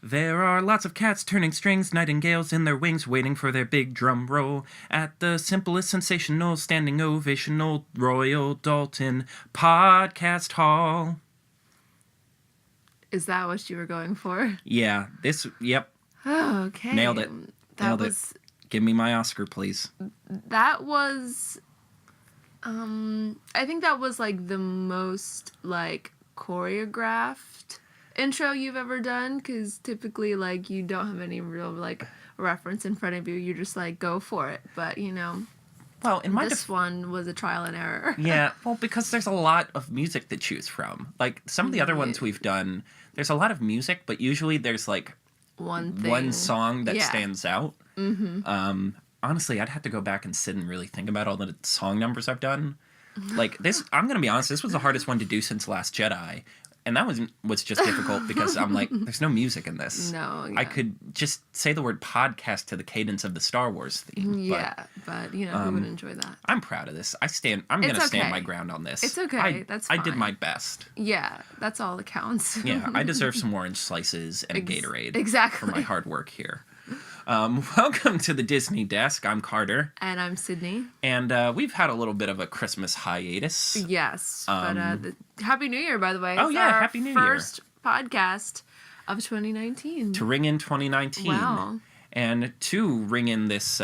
There are lots of cats turning strings, nightingales in their wings, waiting for their big drum roll. At the simplest, sensational, standing ovational Royal Dalton Podcast Hall. Is that what you were going for? Yeah, yep. Oh, okay. Nailed it. Nailed it. Give me my Oscar, please. That was, I think that was, like, the most, like, choreographed intro you've ever done, because typically, like, you don't have any real, like, reference in front of you. You just, like, go for it. But, you know, well, in my this one was a trial and error. Yeah, well, because there's a lot of music to choose from. Like, some of the other ones we've done, there's a lot of music, but usually there's, like, one song that stands out. Mm-hmm. Honestly, I'd have to go back and sit and really think about all the song numbers I've done. Like, this, I'm going to be honest, this was the hardest one to do since Last Jedi. And that was just difficult because I'm like, there's no music in this. No, yeah. I could just say the word podcast to the cadence of the Star Wars theme. Yeah, but you know, who would enjoy that? I'm proud of this. I'm going to stand my ground on this. It's okay. That's fine. I did my best. Yeah, that's all that counts. Yeah, I deserve some orange slices and a Gatorade. Exactly. For my hard work here. Welcome to the Disney Desk. I'm Carter. And I'm Sydney. And we've had a little bit of a Christmas hiatus. Yes. But Happy New Year, by the way. Oh, yeah. Happy New Year. First podcast of 2019. To ring in 2019. Wow. And to ring in this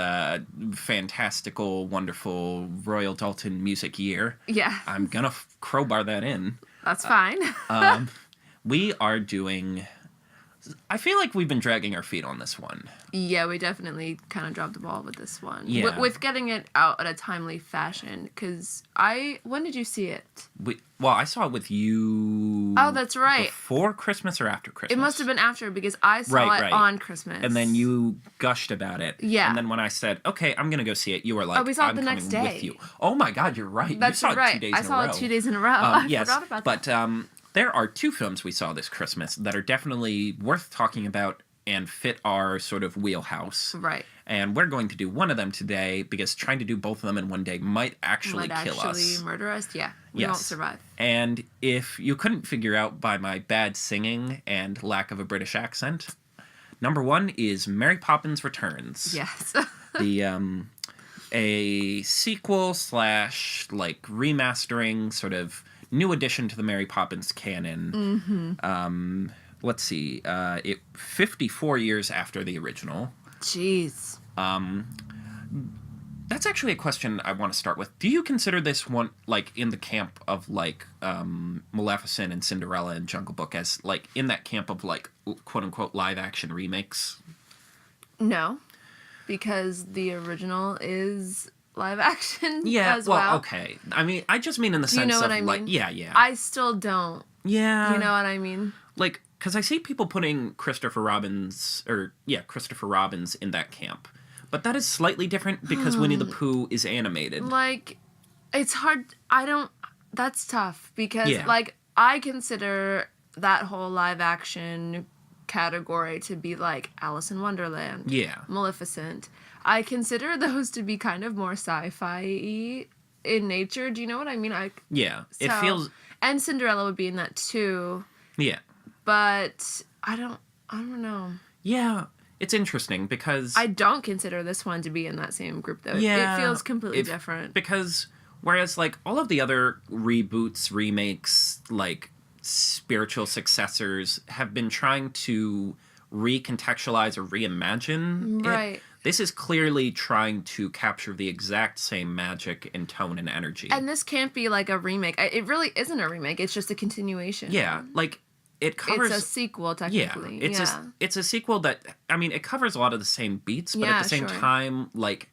fantastical, wonderful Royal Dalton music year. Yeah. I'm going to crowbar that in. That's fine. We are doing... I feel like we've been dragging our feet on this one. Yeah, we definitely kind of dropped the ball with this one. Yeah. With getting it out in a timely fashion, because when did you see it? I saw it with you... Oh, that's right. Before Christmas or after Christmas? It must have been after, because I saw it on Christmas. And then you gushed about it. Yeah. And then when I said, okay, I'm going to go see it, you were like, we saw it the I'm next coming day. with you. Oh my God, you're right. That's you saw right. it 2 days in a row. I saw it 2 days in a row. I yes, forgot about that. But there are two films we saw this Christmas that are definitely worth talking about and fit our sort of wheelhouse. Right. And we're going to do one of them today because trying to do both of them in one day might actually kill us. Murder us? Yeah. We won't survive. And if you couldn't figure out by my bad singing and lack of a British accent, number one is Mary Poppins Returns. Yes. A sequel / like remastering sort of new addition to the Mary Poppins canon. Mm-hmm. Let's see. 54 years after the original. Jeez. That's actually a question I want to start with. Do you consider this one, like, in the camp of, like, Maleficent and Cinderella and Jungle Book as, like, in that camp of, like, quote-unquote live-action remakes? No. Because the original is live action as well. well. Okay. I mean, I just mean in the sense you know what of, I mean? like, yeah. I still don't. Yeah. You know what I mean? Like, because I see people putting Christopher Robin's in that camp. But that is slightly different because Winnie the Pooh is animated. Like, it's hard. That's tough because, like, I consider that whole live action category to be like Alice in Wonderland. Yeah. Maleficent. I consider those to be kind of more sci-fi-y in nature. Do you know what I mean? It feels... And Cinderella would be in that too. Yeah. But I don't know. Yeah, it's interesting because... I don't consider this one to be in that same group, though. Yeah. It feels completely different. Because, whereas, like, all of the other reboots, remakes, like, spiritual successors have been trying to recontextualize or reimagine it. This is clearly trying to capture the exact same magic and tone and energy. And this can't be, like, a remake. It really isn't a remake. It's just a continuation. Yeah, like... It covers... It's a sequel, technically. Yeah, it's a sequel that... I mean, it covers a lot of the same beats, but at the same time, like,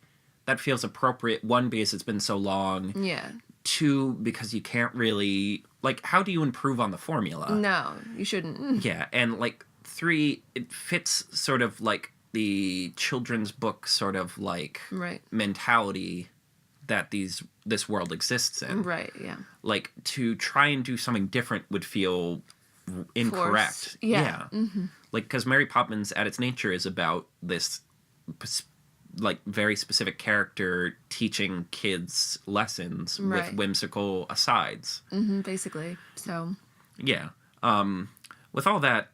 that feels appropriate. One, because it's been so long. Yeah. Two, because you can't really... Like, how do you improve on the formula? No, you shouldn't. Yeah, and, like, three, it fits sort of, like, the children's book sort of, like... mentality that this world exists in. Right, yeah. Like, to try and do something different would feel... incorrect. Forced. Yeah. Mm-hmm. Like, because Mary Poppins at its nature is about this like very specific character teaching kids lessons with whimsical asides. Basically. So yeah. with all that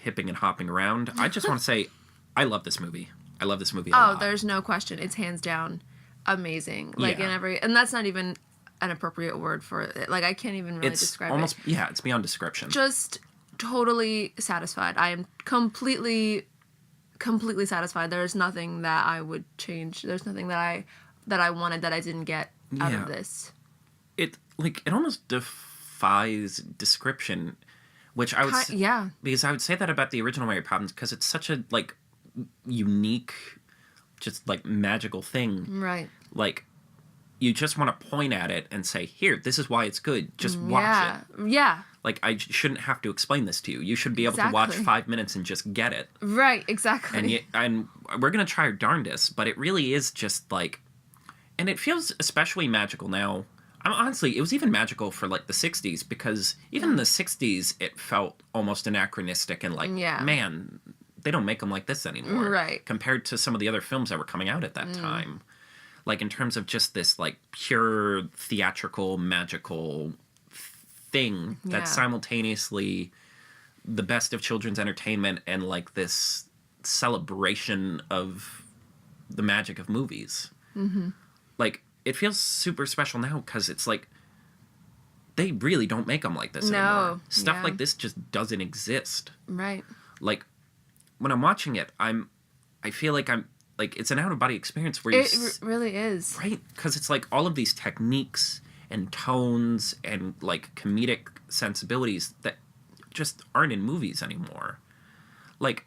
hipping and hopping around, I just want to say I love this movie. I love this movie a lot. Oh, there's no question. It's hands down amazing. Like Yeah. and that's not even an appropriate word for it. Like, I can't even really describe it. Yeah, it's beyond description. Just totally satisfied. I am completely satisfied. There's nothing that I would change. There's nothing that I wanted that I didn't get out of this. It almost defies description, which I would because I would say that about the original Mary Poppins, because it's such a like unique, just like magical thing. Right. Like, you just want to point at it and say, here, this is why it's good. Just watch it. Yeah. Like, I shouldn't have to explain this to you. You should be able to watch 5 minutes and just get it. Right, exactly. And we're going to try our darndest, but it really is just like... And it feels especially magical now. Honestly, it was even magical for, like, the 60s, because even in the 60s, it felt almost anachronistic and like, man, they don't make them like this anymore. Right. Compared to some of the other films that were coming out at that time. Like, in terms of just this, like, pure theatrical, magical thing that's simultaneously the best of children's entertainment and, like, this celebration of the magic of movies. Mm-hmm. Like, it feels super special now because it's, like, they really don't make them like this anymore. Stuff like this just doesn't exist. Right. Like, when I'm watching it, I feel like it's an out-of-body experience where it really is. Right? Because it's like all of these techniques and tones and like comedic sensibilities that just aren't in movies anymore. Like,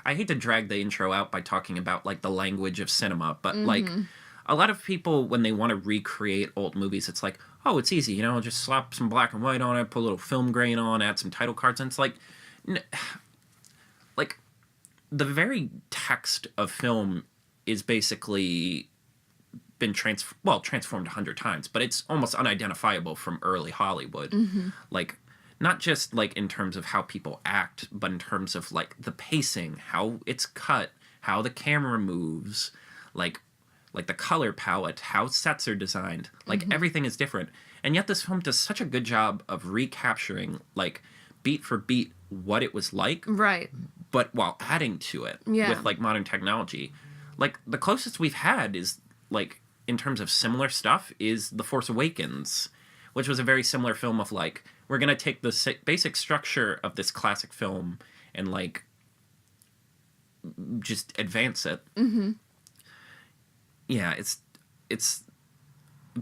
I hate to drag the intro out by talking about like the language of cinema, but like a lot of people, when they want to recreate old movies, it's like, oh, it's easy, just slap some black and white on it, put a little film grain on, add some title cards, and it's like... like, the very text of film is basically been transformed 100 times, but it's almost unidentifiable from early Hollywood. Mm-hmm. Like, not just, like, in terms of how people act, but in terms of, like, the pacing, how it's cut, how the camera moves, like the color palette, how sets are designed. Like, everything is different. And yet this film does such a good job of recapturing, like, beat for beat what it was like. Right. But while adding to it with, like, modern technology. Like, the closest we've had is, like, in terms of similar stuff, is The Force Awakens, which was a very similar film of, like, we're going to take the basic structure of this classic film and, like, just advance it. Mm-hmm. Yeah, it's...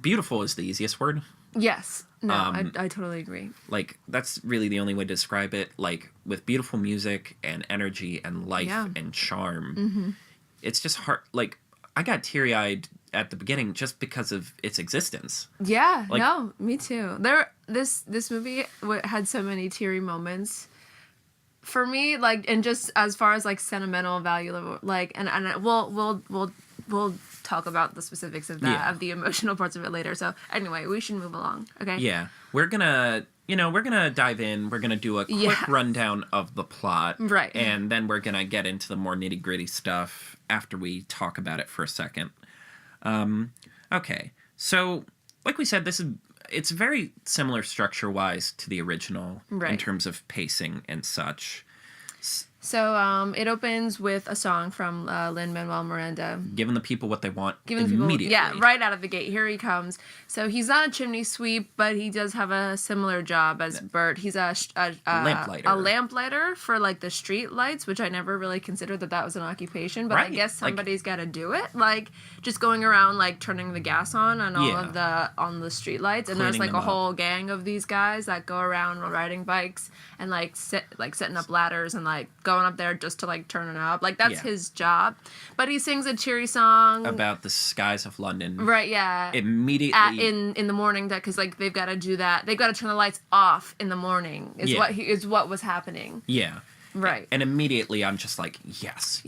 Beautiful is the easiest word. Yes. No, I totally agree. Like, that's really the only way to describe it. Like, with beautiful music and energy and life and charm. Mm-hmm. It's just hard. Like, I got teary-eyed at the beginning just because of its existence. Yeah, like, no, me too. This movie had so many teary moments. For me, like, and just as far as, like, sentimental value, like, and we'll talk about the specifics of that, of the emotional parts of it later. So anyway, we should move along. Okay. Yeah, we're gonna dive in. We're gonna do a quick rundown of the plot, right? And then we're gonna get into the more nitty gritty stuff after we talk about it for a second. Okay, so like we said, it's very similar structure wise to the original in terms of pacing and such. So it opens with a song from Lin-Manuel Miranda. Giving the people what they want immediately. Right out of the gate. Here he comes. So he's not a chimney sweep, but he does have a similar job as Bert. He's a lamplighter. A lamplighter for, like, the street lights, which I never really considered that was an occupation. But I guess somebody's got to do it. Like, just going around, like, turning the gas on all of the street lights. And there's, like, a whole gang of these guys that go around riding bikes and, like, setting up ladders and, like, going up there just to, like, turn it up. Like, that's his job. But he sings a cheery song about the skies of London. Right, yeah. Immediately in the morning, because, like, they've got to do that. They've got to turn the lights off in the morning. Is what was happening. Yeah. Right. And immediately I'm just like, yes.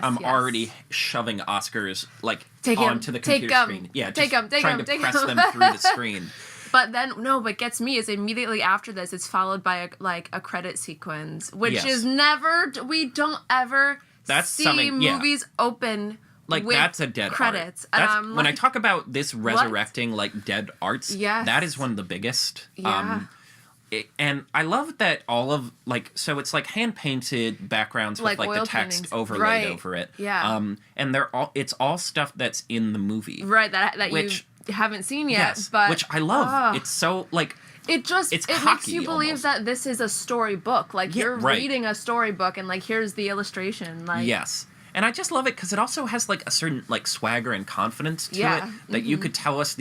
I'm already shoving Oscars, like, onto the computer screen. Yeah, just trying to press them through the screen. But then, what gets me is immediately after this, it's followed by a credit sequence, which is never, we don't ever see movies open like with that's a dead credits. Art. That's, when I talk about this resurrecting like dead arts, that is one of the biggest. Yeah. And I love that all of, like, so it's like hand-painted backgrounds with, like, the text overlaid over it. Yeah. And it's all stuff that's in the movie. Right, that you haven't seen yet. Yes, but which I love. It's so, like... It makes you believe almost. that this is a storybook. Like, you're reading a storybook, and, like, here's the illustration. Like, yes. And I just love it because it also has, like, a certain, like, swagger and confidence to it that you could tell us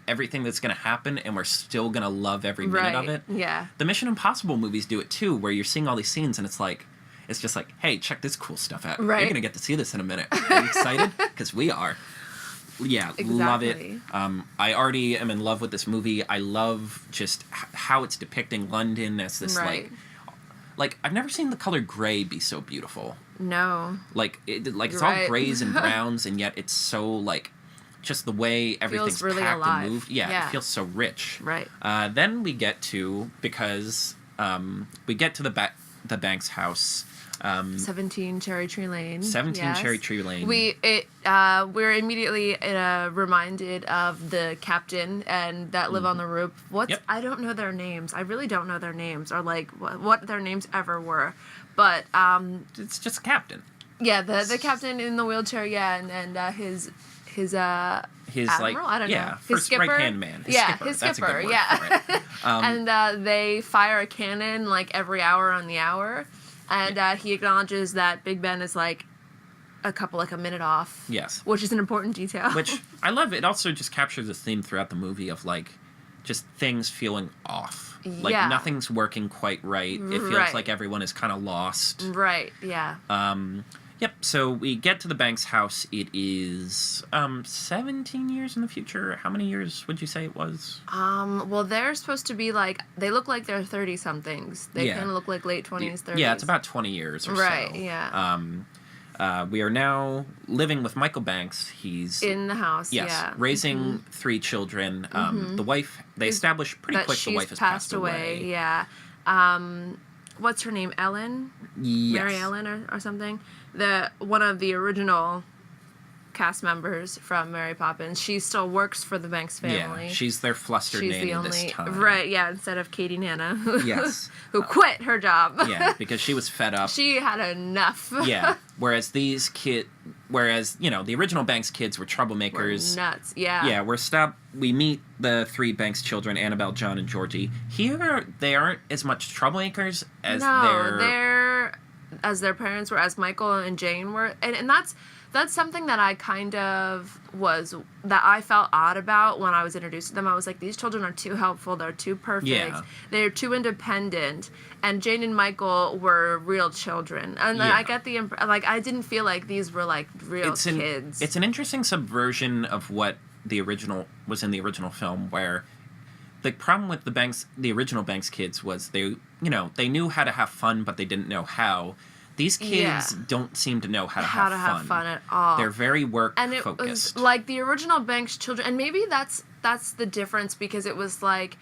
everything that's going to happen, and we're still going to love every minute of it. Yeah. The Mission Impossible movies do it, too, where you're seeing all these scenes, and it's just like, hey, check this cool stuff out. Right. You're going to get to see this in a minute. Are you excited? Because we are. Yeah, exactly. Love it. I already am in love with this movie. I love just how it's depicting London as this, like, I've never seen the color gray be so beautiful. No. Like, it's all grays and browns, and yet it's so, like, just the way everything's really packed alive. and moved. Yeah, it feels so rich. Right. Then we get to, because we get to the Banks house. 17 Cherry Tree Lane. 17 Cherry Tree Lane. We're immediately reminded of the captain and that live on the roof. I don't know their names. I really don't know their names or like what their names ever were. But it's just captain. Yeah, the captain in the wheelchair. Yeah, and his admiral, like, I don't know. His skipper, right-hand man. His skipper. His That's skipper. a good word for it. And they fire a cannon like every hour on the hour. And he acknowledges that Big Ben is like a minute off. Yes. Which is an important detail. Which I love. It also just captures a theme throughout the movie of like just things feeling off. Like nothing's working quite right. It feels like everyone is kind of lost. Right, yeah. Yep, so we get to the Banks house. It is 17 years in the future. How many years would you say it was? Well, they're supposed to be like, they look like they're 30-somethings. They kind of look like late 20s, 30s. Yeah, it's about 20 years or so. Right, yeah. We are now living with Michael Banks. He's... in the house, raising 3 children. The wife, they establish pretty quick the wife has passed away. Yeah. What's her name? Ellen? Yes. Mary Ellen or something? One of the original cast members from Mary Poppins. She still works for the Banks family. Yeah, she's their flustered nanny this time. Right, yeah, instead of Katie Nana. Yes. Who quit her job. Yeah, because she was fed up. She had enough. Yeah, whereas the original Banks kids were troublemakers. We're nuts, yeah. Yeah, we meet the 3 Banks children, Annabelle, John, and Georgie. Here, they aren't as much troublemakers as their parents were, as Michael and Jane were. And that's something that I kind of that I felt odd about when I was introduced to them. I was like, these children are too helpful. They're too perfect. They're too independent. And Jane and Michael were real children. And I get I didn't feel like these were like real kids. It's an interesting subversion of what the original was in the original film, where the problem with the original Banks kids was they knew how to have fun, but they didn't know how. These kids don't seem to know how to have fun at all. They're very focused. And it was like the original Banks children, and maybe that's the difference, because it was like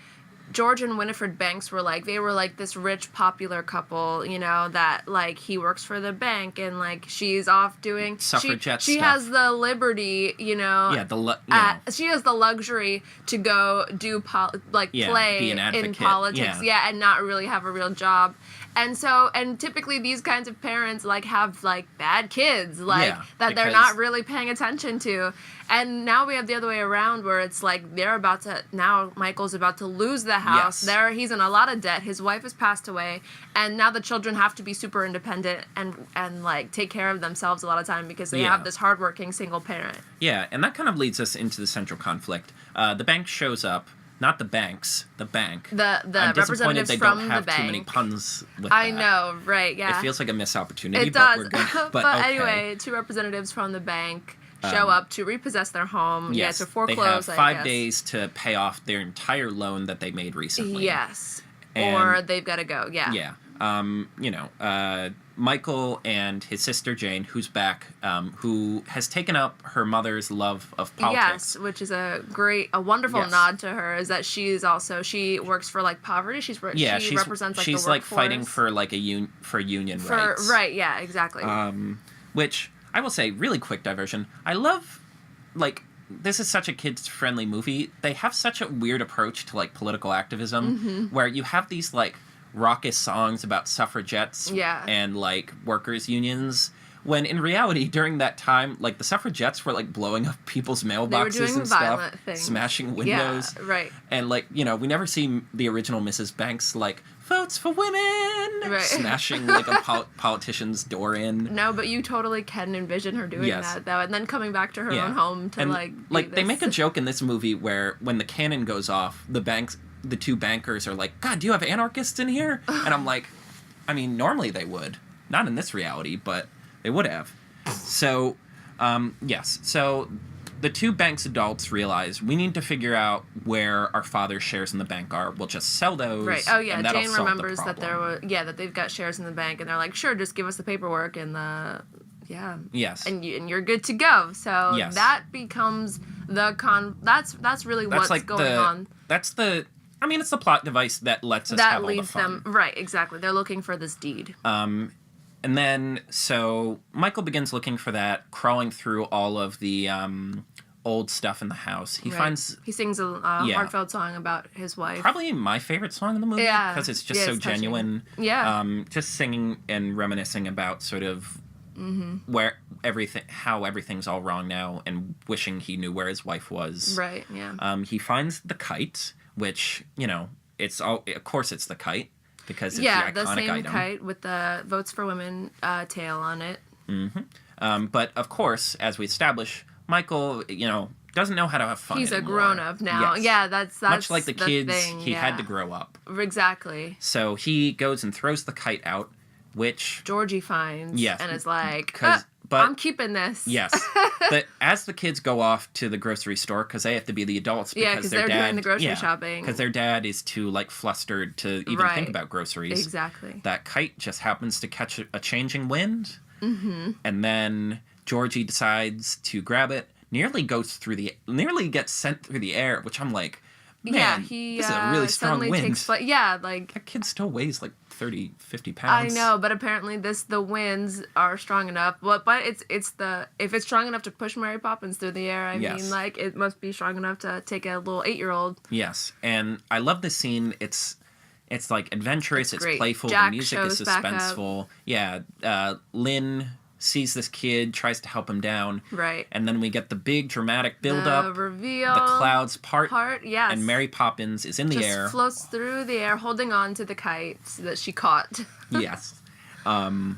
George and Winifred Banks were like, they were like this rich, popular couple, that like he works for the bank and like she's off doing suffragette she stuff. Has the liberty, she has the luxury to go do play be an advocate. In politics, and not really have a real job. And typically these kinds of parents like have like bad kids that they're not really paying attention to. And now we have the other way around, where it's like Michael's about to lose the house. Yes. He's in a lot of debt. His wife has passed away, and now the children have to be super independent and like take care of themselves a lot of time, because they have this hardworking single parent. Yeah, and that kind of leads us into the central conflict. The bank shows up. Not the Banks, the bank. The I'm representatives disappointed they from don't have the bank. too many puns with I that. know, right, yeah. It feels like a missed opportunity, It does. but we're good. But okay. Anyway, 2 representatives from the bank show up to repossess their home. Yes, to foreclose, they have 5 days to pay off their entire loan that they made recently. Yes. And or they've got to go, yeah. Yeah. Michael and his sister Jane, who's back, who has taken up her mother's love of politics. Yes, which is a wonderful nod to her, is that she works for like poverty. She represents like she's the like workforce. fighting for like union rights. Right, yeah, exactly. Which I will say, really quick diversion. I love like this is such a kids-friendly movie. They have such a weird approach to, like, political activism, where you have these, like, raucous songs about suffragettes and, like, workers' unions, when in reality, during that time, like, the suffragettes were, like, blowing up people's mailboxes and stuff, smashing windows. Yeah, right. And, like, you know, we never see the original Mrs. Banks, like, votes for women, smashing, like, a politician's door in. No, but you totally can envision her doing that, though, and then coming back to her own home to, like, they make a joke in this movie where when the cannon goes off, the two bankers are like, God, do you have anarchists in here? And I'm like, I mean, normally they would. Not in this reality, but they would have. So, yes. So, the two bank's adults realize we need to figure out where our father's shares in the bank are. We'll just sell those. Right. Oh, yeah. Jane remembers that that they've got shares in the bank, and they're like, sure, just give us the paperwork and the... Yeah. Yes. And you're good to go. So that becomes the that's really what's like going on. That's the... I mean, it's the plot device that lets us have all the fun. That leads them... Right, exactly. They're looking for this deed. And then, so, Michael begins looking for that, crawling through all of the old stuff in the house. He sings a heartfelt song about his wife. Probably my favorite song in the movie, because it's just so genuine. Yeah. Just singing and reminiscing about sort of how everything's all wrong now, and wishing he knew where his wife was. Right, yeah. He finds the kite, which, you know, of course it's the kite. Because it's the iconic the same item. Kite with the Votes for Women tail on it. Mm-hmm. But, of course, as we establish, Michael, you know, doesn't know how to have fun He's anymore. a grown-up now. Yes. Yeah, that's much like the kids, thing, he had to grow up. Exactly. So he goes and throws the kite out, which... Georgie finds. Yes. And is like, but I'm keeping this. Yes. But as the kids go off to the grocery store, because they have to be the adults, because they're doing the grocery shopping. Because their dad is too, like, flustered to even think about groceries. Exactly. That kite just happens to catch a changing wind. Mm-hmm. And then Georgie decides to grab it, nearly gets sent through the air, which I'm like, man, this is a really strong wind. That kid still weighs like 30, 50 pounds. I know, but apparently the winds are strong enough. But if it's strong enough to push Mary Poppins through the air, I mean, like, it must be strong enough to take a little 8-year-old. Yes, and I love this scene. It's like adventurous, it's playful, Jack the music is suspenseful. Yeah, Lynn sees this kid, tries to help him down. Right. And then we get the big dramatic build-up. The reveal. The clouds part. Yes. And Mary Poppins is in the air. Just floats through the air, holding on to the kite that she caught. Yes. And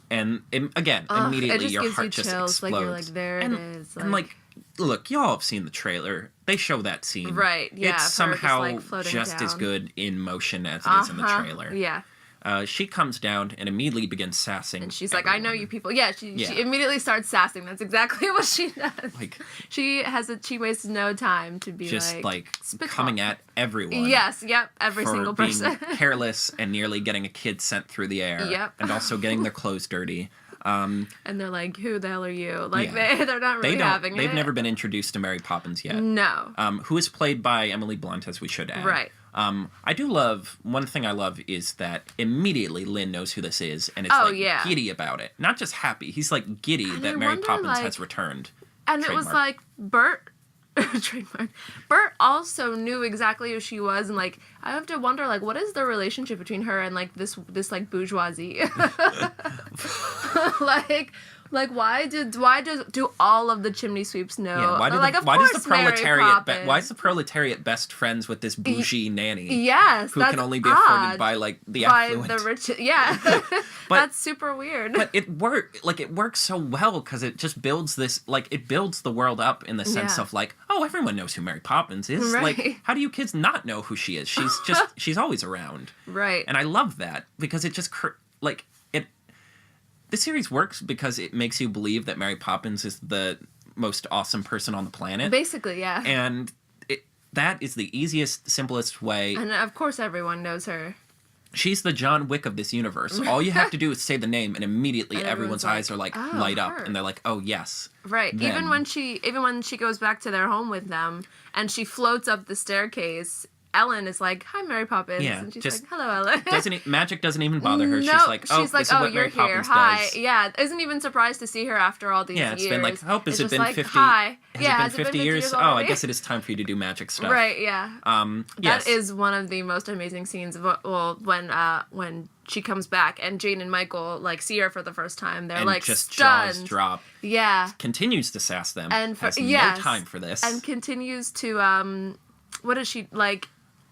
immediately your heart just explodes. Like you're like, there it is. And like, look, y'all have seen the trailer. They show that scene. Right, yeah. It's somehow just as good in motion as it is in the trailer. Yeah. She comes down and immediately begins sassing. And she's like, I know you people. Yeah, she immediately starts sassing. That's exactly what she does. Like, she wastes no time to be just coming at everyone. Yes, yep, every single person. Being careless and nearly getting a kid sent through the air. Yep. And also getting their clothes dirty. And they're like, who the hell are you? Like, they're not really having it. They've never been introduced to Mary Poppins yet. No. Who is played by Emily Blunt, as we should add. Right. I do love, one thing I love is that immediately Lynn knows who this is, and it's giddy about it. Not just happy, he's like giddy that Mary Poppins has returned. And it was like, Bert, trademark, Bert also knew exactly who she was, and like, I have to wonder, like, what is the relationship between her and like this like bourgeoisie? Like, why do all of the chimney sweeps know? Yeah, why is the proletariat best friends with this bougie nanny? Yes, who can only be afforded by like the affluent. By the rich. Yeah, that's super weird. But it works so well because it just builds this, like, it builds the world up in the sense of like, oh, everyone knows who Mary Poppins is. Right. Like, how do you kids not know who she is? She's always around. Right. And I love that because it just the series works because it makes you believe that Mary Poppins is the most awesome person on the planet. Basically, yeah. And that is the easiest, simplest way. And of course everyone knows her. She's the John Wick of this universe. All you have to do is say the name and immediately everyone's eyes are like light up and they're like, oh yes. Right. Then. Even when she goes back to their home with them and she floats up the staircase Ellen is like, "Hi, Mary Poppins," and she's like, "Hello, Ellen." Magic doesn't even bother her. No, she's like, this is what you're Mary here. Poppins Hi. does. Yeah, isn't even surprised to see her after all these years. Yeah, it's been like, has it been like, 50? Hi. Has it been 50 years? Oh, I guess it is time for you to do magic stuff. Right. Yeah. Yes. That is one of the most amazing scenes. When she comes back and Jane and Michael like see her for the first time, they're like just stunned. Jaws drop. Yeah. Continues to sass them. And has no time for this. And continues to what is she like?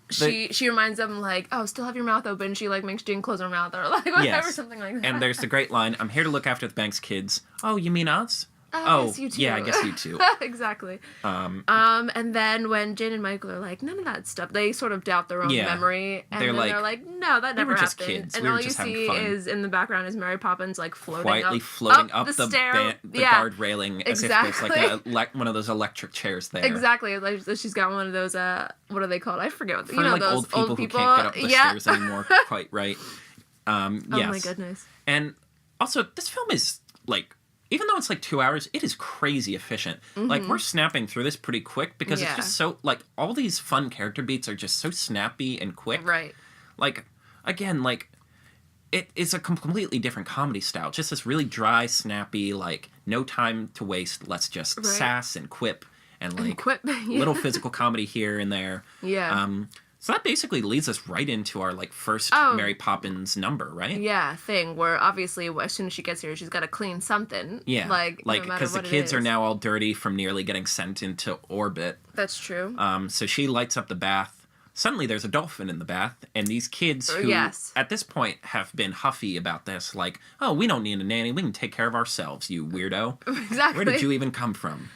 She reminds them like, "Oh, still have your mouth open." She like makes Jane close her mouth or like whatever, something like that. And there's the great line, "I'm here to look after the bank's kids." Oh, you mean us? Oh, yes, you too. Yeah, I guess you too. Exactly. And then when Jane and Michael are like, none of that stuff, they sort of doubt their own memory, and they're like, no, that never happened. Just kids. And we all were you just see is in the background is Mary Poppins like quietly floating up the stair, the guard railing as if there's like one of those electric chairs there. Exactly. Like she's got one of those what are they called? I forget what for like those old people who can't get up the stairs anymore. Quite right. Yes. Oh my goodness. And also, this film is like, even though it's like 2 hours, it is crazy efficient. Mm-hmm. Like, we're snapping through this pretty quick because it's just so, like, all these fun character beats are just so snappy and quick. Right. Like, again, like, it's a completely different comedy style. Just this really dry, snappy, like, no time to waste. Let's just sass and quip and, like, little physical comedy here and there. Yeah. So that basically leads us right into our, like, first Mary Poppins number, right? Yeah, thing, where obviously as soon as she gets here, she's got to clean something. Yeah. Like because no the kids are now all dirty from nearly getting sent into orbit. That's true. So she lights up the bath. Suddenly there's a dolphin in the bath, and these kids who, at this point, have been huffy about this, like, oh, we don't need a nanny, we can take care of ourselves, you weirdo. Exactly. Where did you even come from?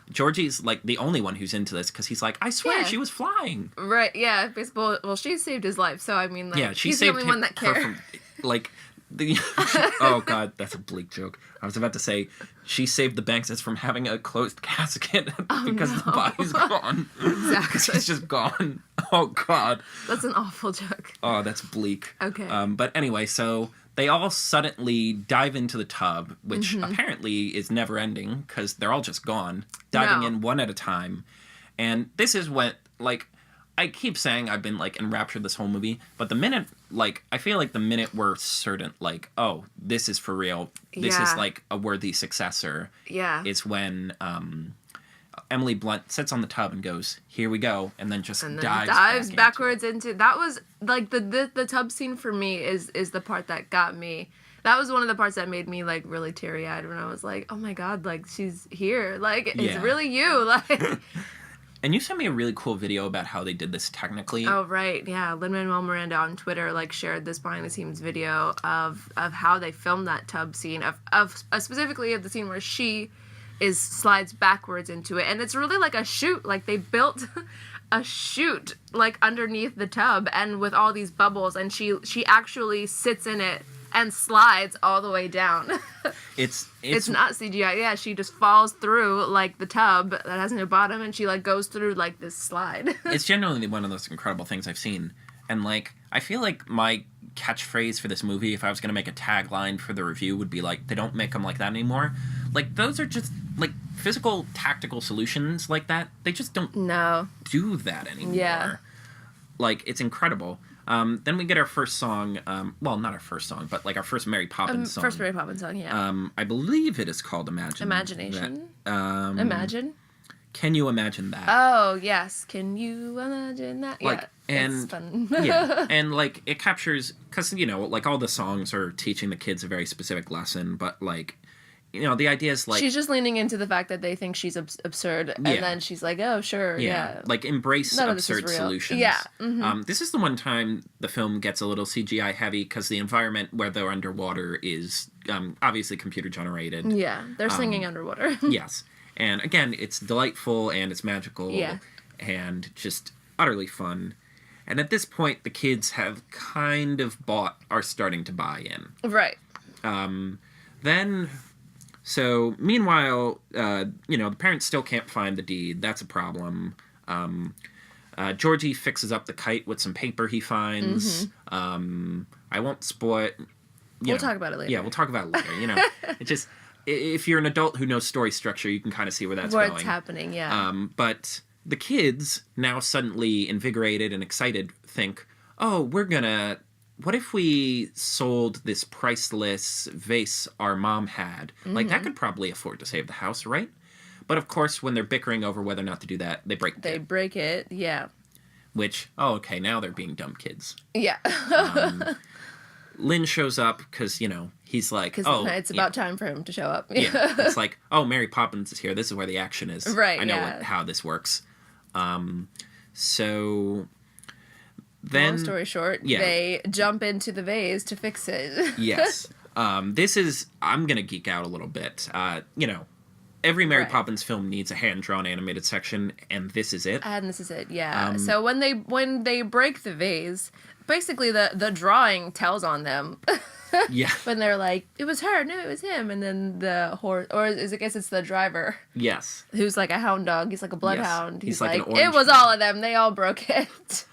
Georgie's like the only one who's into this because he's like, I swear she was flying. Right, yeah. Basically, well, she saved his life, so I mean, like, she he's saved the only one that cares. From, like, oh god, that's a bleak joke. I was about to say she saved the Bankses from having a closed casket because the body's gone. Exactly. It's just gone. Oh god. That's an awful joke. Oh, that's bleak. Okay. But anyway, so they all suddenly dive into the tub, which apparently is never ending because they're all just gone, diving in one at a time. And this is what, like, I keep saying I've been, like, enraptured this whole movie, but the minute, like, I feel like the minute we're certain, like, oh, this is for real, this is, like, a worthy successor, is when Emily Blunt sits on the tub and goes, here we go, and then just dives backwards into that was, like, the tub scene for me is the part that got me. That was one of the parts that made me, like, really teary-eyed when I was like, oh my god, like, she's here, like, it's really you, like... And you sent me a really cool video about how they did this technically. Oh, right. Yeah. Lin-Manuel Miranda on Twitter, like, shared this behind-the-scenes video of how they filmed that tub scene, of specifically of the scene where she slides backwards into it. And it's really like a chute. Like, they built a chute, like, underneath the tub and with all these bubbles. And she actually sits in it and slides all the way down. It's not CGI. Yeah, she just falls through, like, the tub that has no bottom, and she, like, goes through, like, this slide. It's genuinely one of those incredible things I've seen. And, like, I feel like my catchphrase for this movie, if I was going to make a tagline for the review, would be, like, they don't make them like that anymore. Like, those are just, like, physical, tactical solutions like that. They just don't do that anymore. Yeah. Like, it's incredible. Then we get our first song, well, not our first song, but, like, our first Mary Poppins song. First Mary Poppins song, yeah. I believe it is called Imagination. Imagine? Can you imagine that? Oh, yes. Can you imagine that? Like, yeah, it's fun. Yeah, and, like, it captures, because, you know, like, all the songs are teaching the kids a very specific lesson, but, like, you know, the idea is, like... She's just leaning into the fact that they think she's absurd, and then she's like, oh, sure, yeah. Like, embrace absurd solutions. Yeah. Mm-hmm. This is the one time the film gets a little CGI heavy, because the environment where they're underwater is obviously computer-generated. Yeah, they're singing underwater. Yes. And, again, it's delightful, and it's magical, and just utterly fun. And at this point, the kids have kind of are starting to buy in. Right. Then... So, meanwhile, you know, the parents still can't find the deed. That's a problem. Georgie fixes up the kite with some paper he finds. I won't spoil it. We'll talk about it later. Yeah, we'll talk about it later. You know, it just, if you're an adult who knows story structure, you can kind of see where that's going. What's happening, yeah. But the kids, now suddenly invigorated and excited, think, oh, what if we sold this priceless vase our mom had? Like, that could probably afford to save the house, right? But of course, when they're bickering over whether or not to do that, they break it. They break it, yeah. Which, okay, now they're being dumb kids. Yeah. Lynn shows up because, he's like, it's about time for him to show up. Yeah. It's like, Mary Poppins is here. This is where the action is. Right, I know how this works. So then... Long story short, they jump into the vase to fix it. Yes. This is... I'm going to geek out a little bit. Every Mary Poppins film needs a hand-drawn animated section, and this is it. And this is it, yeah. So when they break the vase, basically the drawing tells on them. Yeah. When they're like, it was her, no, it was him. And then the horse, or I guess it's the driver. Yes. Who's like a hound dog. He's like a bloodhound. He's like it was all of them. They all broke it.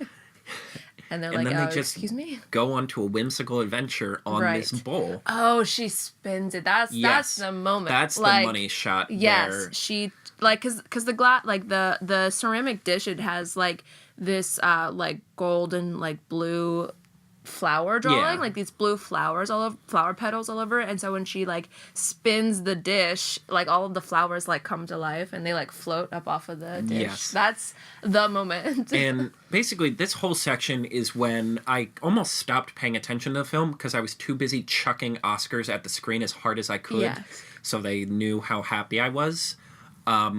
And they're like, then oh, they just excuse me? go on to a whimsical adventure on this bowl. Oh, she spins it. That's the moment. That's the money shot. Yes, she because the ceramic dish, it has like this golden blue flower drawing, like these blue flowers flower petals all over it. And so when she spins the dish, all of the flowers come to life and they float up off of the dish. Yes. That's the moment. And basically this whole section is when I almost stopped paying attention to the film because I was too busy chucking Oscars at the screen as hard as I could. Yes. So they knew how happy I was. I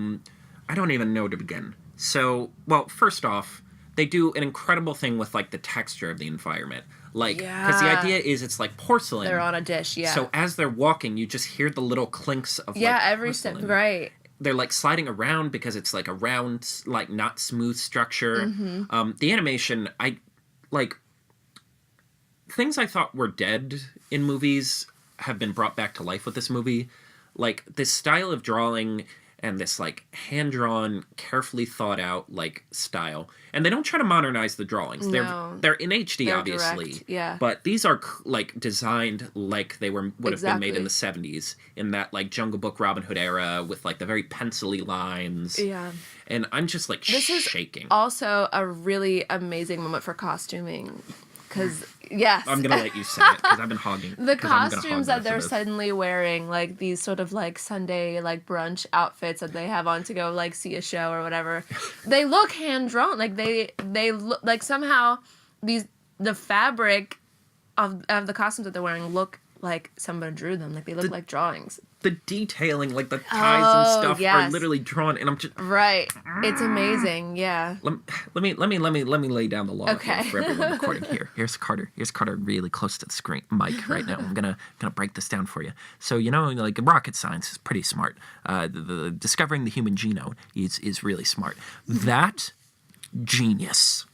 don't even know to begin. So, well, first off, they do an incredible thing with the texture of the environment. Because the idea is it's like porcelain. They're on a dish, yeah. So as they're walking, you just hear the little clinks of every porcelain. step, right. They're sliding around because it's a round, not smooth structure. Mm-hmm. The animation, things I thought were dead in movies have been brought back to life with this movie. This style of drawing and this hand-drawn, carefully thought out style. And they don't try to modernize the drawings. No. They're in HD, They're obviously. direct, yeah. But these are designed like they would have been made in the 70s, in that Jungle Book, Robin Hood era, with the very pencil-y lines. Yeah. And I'm just this shaking. Is also a really amazing moment for costuming. Because, yes. I'm going to let you say it, because I've been hogging. The costumes that they're suddenly wearing, these sort of, Sunday, brunch outfits that they have on to go, see a show or whatever, they look hand-drawn. They look, somehow, the fabric of the costumes that they're wearing look like somebody drew them. They look like drawings. The detailing, the ties and stuff are literally drawn, and I'm just... Right. It's amazing, yeah. Let me lay down the law okay. for everyone recording here. Here's Carter really close to the screen mic right now. I'm gonna break this down for you. So rocket science is pretty smart. The discovering the human genome is really smart. That genius.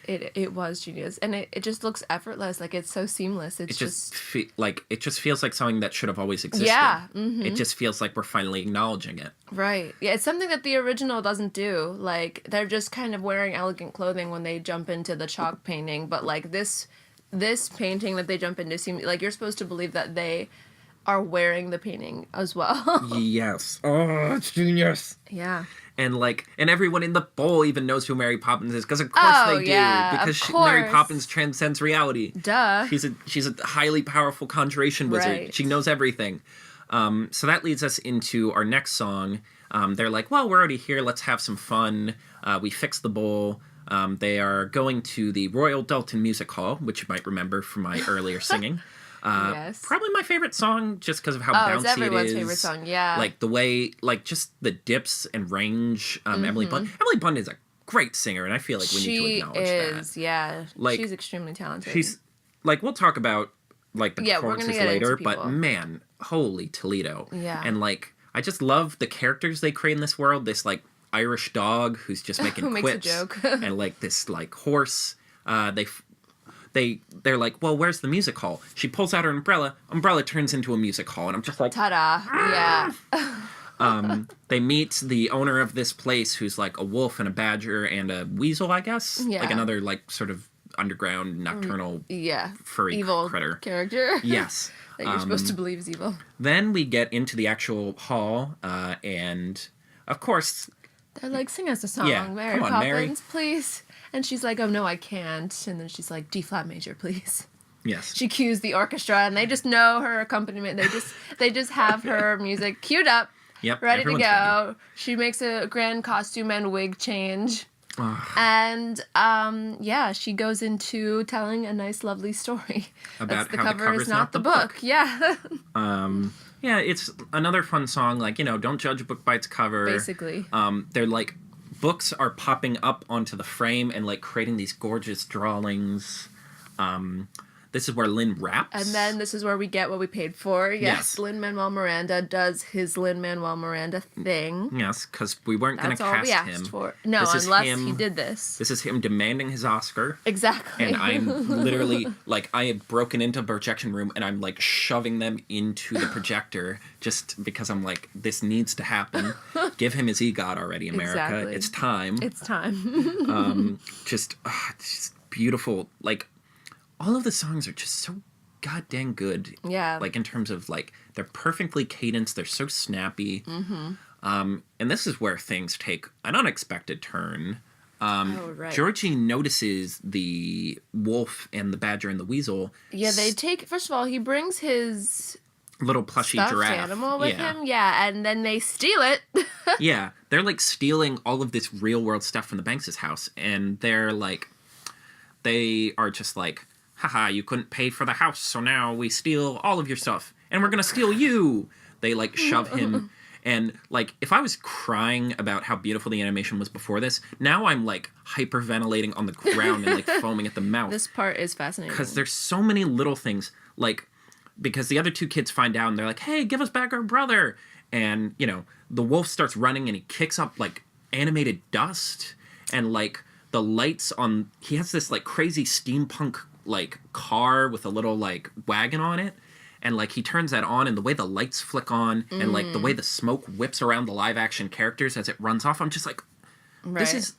It was genius, and it just looks effortless. It's so seamless. It just feels like something that should have always existed. Yeah, mm-hmm. It just feels like we're finally acknowledging it. Right. Yeah, it's something that the original doesn't do. They're just kind of wearing elegant clothing when they jump into the chalk painting, but this painting that they jump into seems you're supposed to believe that they are wearing the painting as well. Yes. Oh, it's genius. Yeah. And everyone in the bowl even knows who Mary Poppins is, because of course they do. Yeah, because Mary Poppins transcends reality. Duh. She's a highly powerful conjuration wizard. Right. She knows everything. So that leads us into our next song. They're like, well, we're already here. Let's have some fun. We fixed the bowl. They are going to the Royal Dalton Music Hall, which you might remember from my earlier singing. Yes. Probably my favorite song, just because of how bouncy it is. It's everyone's favorite song, yeah. The way, just the dips and range. Emily Blunt is a great singer, and I feel like we need to acknowledge that. She is, yeah. She's extremely talented. She's, we'll talk about, the performances later, but man, holy Toledo. Yeah. And, I just love the characters they create in this world. This, Irish dog who's just making Who quips. makes a joke. And, this, horse. They're like, well, where's the music hall? She pulls out her umbrella. Umbrella turns into a music hall, and I'm just like, ta-da! Yeah. They meet the owner of this place, who's a wolf and a badger and a weasel, I guess. Yeah. Another sort of underground nocturnal, furry evil critter character. Yes. That you're supposed to believe is evil. Then we get into the actual hall, and of course, They're like, sing us a song, Mary come on, Poppins, Mary. please. And she's like, oh, no, I can't. And then she's like, D flat major, please. Yes. She cues the orchestra, and they just know her accompaniment. They just have her music queued up, ready to go. Ready. She makes a grand costume and wig change. And, she goes into telling a nice, lovely story. About how the cover is not the book. Yeah. Yeah, it's another fun song, like, don't judge a book by its cover. Basically. They're like, books are popping up onto the frame and, like, creating these gorgeous drawings. This is where Lin raps. And then this is where we get what we paid for. Yes. Lin-Manuel Miranda does his Lin-Manuel Miranda thing. Yes, because we weren't going to cast him. That's all we asked for. No, unless he did this. This is him demanding his Oscar. Exactly. And I'm literally, like, I have broken into a projection room and I'm, like, shoving them into the projector just because I'm like, this needs to happen. Give him his EGOT already, America. Exactly. It's time. It's time. It's just beautiful. Like, all of the songs are just so goddamn good. Yeah. Like, in terms of, like, they're perfectly cadenced. They're so snappy. Mm-hmm. And this is where things take an unexpected turn. Right. Georgie notices the wolf and the badger and the weasel. Yeah, they take... First of all, he brings his... little plushy giraffe animal with him. Yeah, and then they steal it. Yeah. They're, like, stealing all of this real-world stuff from the Banks' house. And they're, like... They are just like... Haha, you couldn't pay for the house, so now we steal all of your stuff. And we're gonna steal you! They, like, shove him. And, like, if I was crying about how beautiful the animation was before this, now I'm, like, hyperventilating on the ground and, like, foaming at the mouth. This part is fascinating. Because there's so many little things. Like, because the other two kids find out and they're like, hey, give us back our brother! And, the wolf starts running and he kicks up, like, animated dust. And, like, the lights on... He has this, like, crazy steampunk... like car with a little like wagon on it, and like he turns that on, and the way the lights flick on and like the way the smoke whips around the live action characters as it runs off, I'm just like, this is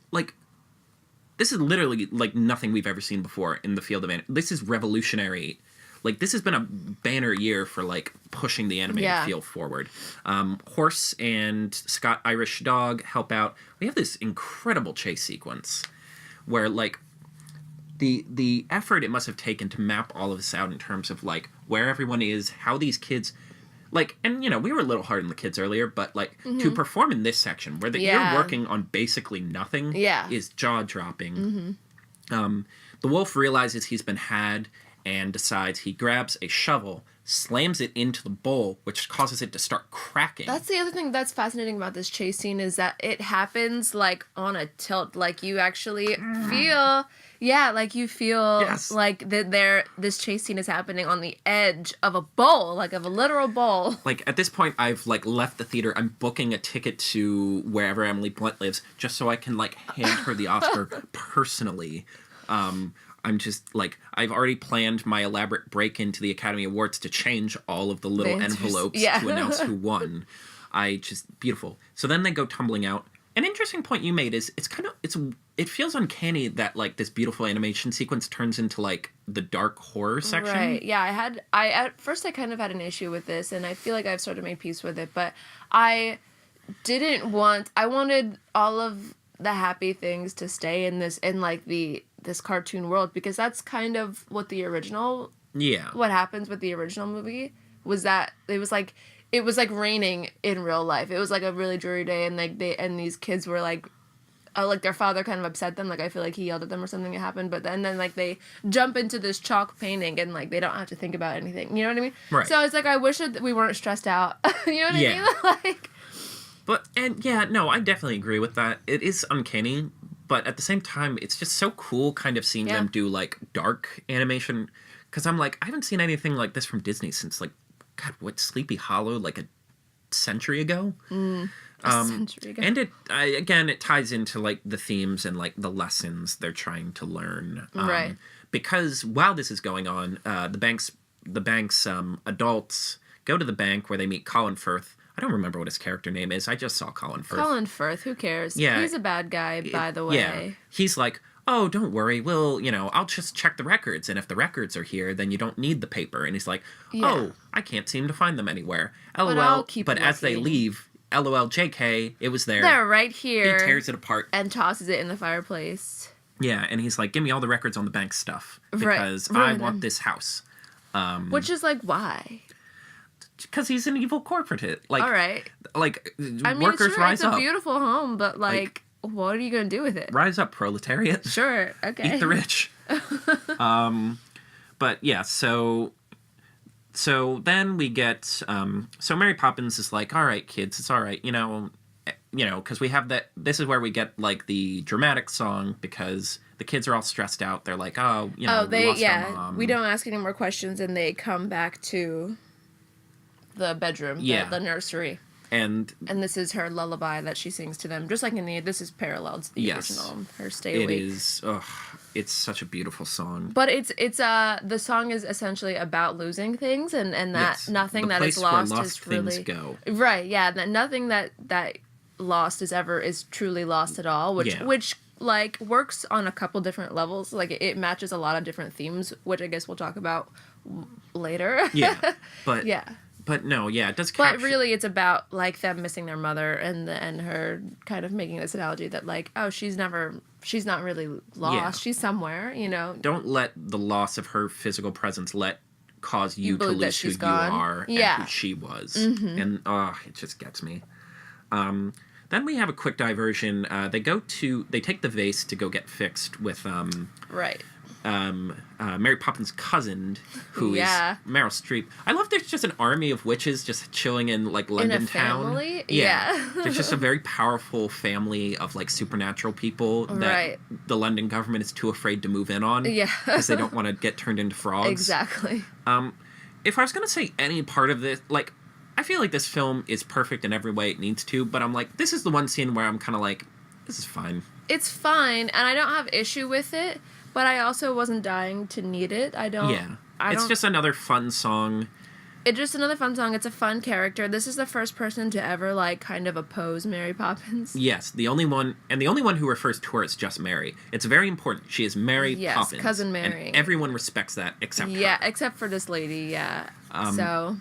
literally like nothing we've ever seen before in the field of this is revolutionary. Like, this has been a banner year for like pushing the animated field forward. Horse and Scott Irish Dog help out. We have this incredible chase sequence where like the effort it must have taken to map all of this out in terms of, like, where everyone is, how these kids... Like, and, we were a little hard on the kids earlier, but, like, to perform in this section, where you're working on basically nothing, is jaw-dropping. Mm-hmm. The wolf realizes he's been had and decides he grabs a shovel, slams it into the bowl, which causes it to start cracking. That's the other thing that's fascinating about this chase scene, is that it happens, like, on a tilt. Like, you actually feel... Yeah, like, you feel like this chase scene is happening on the edge of a bowl, like, of a literal bowl. Like, at this point, I've, like, left the theater. I'm booking a ticket to wherever Emily Blunt lives, just so I can, like, hand her the Oscar personally. I'm just, like, I've already planned my elaborate break into the Academy Awards to change all of the little envelopes to announce who won. Beautiful. So then they go tumbling out. An interesting point you made is it feels uncanny that, like, this beautiful animation sequence turns into, like, the dark horror section. Right. Yeah, at first I kind of had an issue with this, and I feel like I've sort of made peace with it, but I wanted all of the happy things to stay in this cartoon world, because that's kind of what what happens with the original movie was that it was like raining in real life. It was like a really dreary day, and like these kids were like their father kind of upset them. Like, I feel like he yelled at them or something happened, but then like they jump into this chalk painting and like they don't have to think about anything. You know what I mean? Right. So it's like, I wish that we weren't stressed out. You know what I mean? Like, but, and yeah, no, I definitely agree with that. It is uncanny, but at the same time, it's just so cool kind of seeing them do like dark animation. Because I'm like, I haven't seen anything like this from Disney since like, God, what, Sleepy Hollow, like a century ago? A century ago. And it ties into like the themes and like the lessons they're trying to learn. Right. Because while this is going on, the bank's adults go to the bank where they meet Colin Firth. I don't remember what his character name is. I just saw Colin Firth. Colin Firth, who cares? Yeah. He's a bad guy, by the way. Yeah. He's like, oh, don't worry, I'll just check the records, and if the records are here, then you don't need the paper. And he's like, oh, I can't seem to find them anywhere. LOL, but as they leave, LOL JK, it was there. They're right here. He tears it apart. And tosses it in the fireplace. Yeah, and he's like, give me all the records on the bank stuff. Because I want this house. Which is like, why? Because he's an evil corporate. Like, all right. Like, I mean, workers rise up. It's a beautiful home, but like, what are you going to do with it? Rise up, proletariat. Sure, okay. Eat the rich. But yeah, so then we get, so Mary Poppins is like, all right, kids, it's all right, because we have that, this is where we get, like, the dramatic song, because the kids are all stressed out. They're like, we lost our mom. We don't ask any more questions, and they come back to the bedroom, the nursery. And this is her lullaby that she sings to them, just like this is parallel to the original, her Stay Awake. It is, it's such a beautiful song. But it's the song is essentially about losing things, and that nothing that is lost is really go. Right. Yeah, that nothing that lost is truly lost at all, which like works on a couple different levels. Like it matches a lot of different themes, which I guess we'll talk about later. Yeah, but yeah. But no, yeah, it does capture... But really, it's about, like, them missing their mother and her kind of making this analogy that, like, she's not really lost. Yeah. She's somewhere, Don't let the loss of her physical presence cause you to lose who gone. You are and who she was. Mm-hmm. And, it just gets me. Then we have a quick diversion. They take the vase to go get fixed with, Right. Mary Poppins' cousin, who is Meryl Streep. I love there's just an army of witches just chilling in, like, London town. Family? Yeah. There's just a very powerful family of, like, supernatural people that the London government is too afraid to move in on. Yeah. Because they don't want to get turned into frogs. Exactly. If I was going to say any part of this, like, I feel like this film is perfect in every way it needs to, but I'm like, this is the one scene where I'm kind of like, this is fine. It's fine, and I don't have issue with it. But I also wasn't dying to need it. It's just another fun song. It's just another fun song. It's a fun character. This is the first person to ever, like, kind of oppose Mary Poppins. Yes, the only one who refers to her as just Mary. It's very important. She is Mary Poppins. Yes, Cousin Mary. And everyone respects that except her. Yeah, except for this lady, yeah.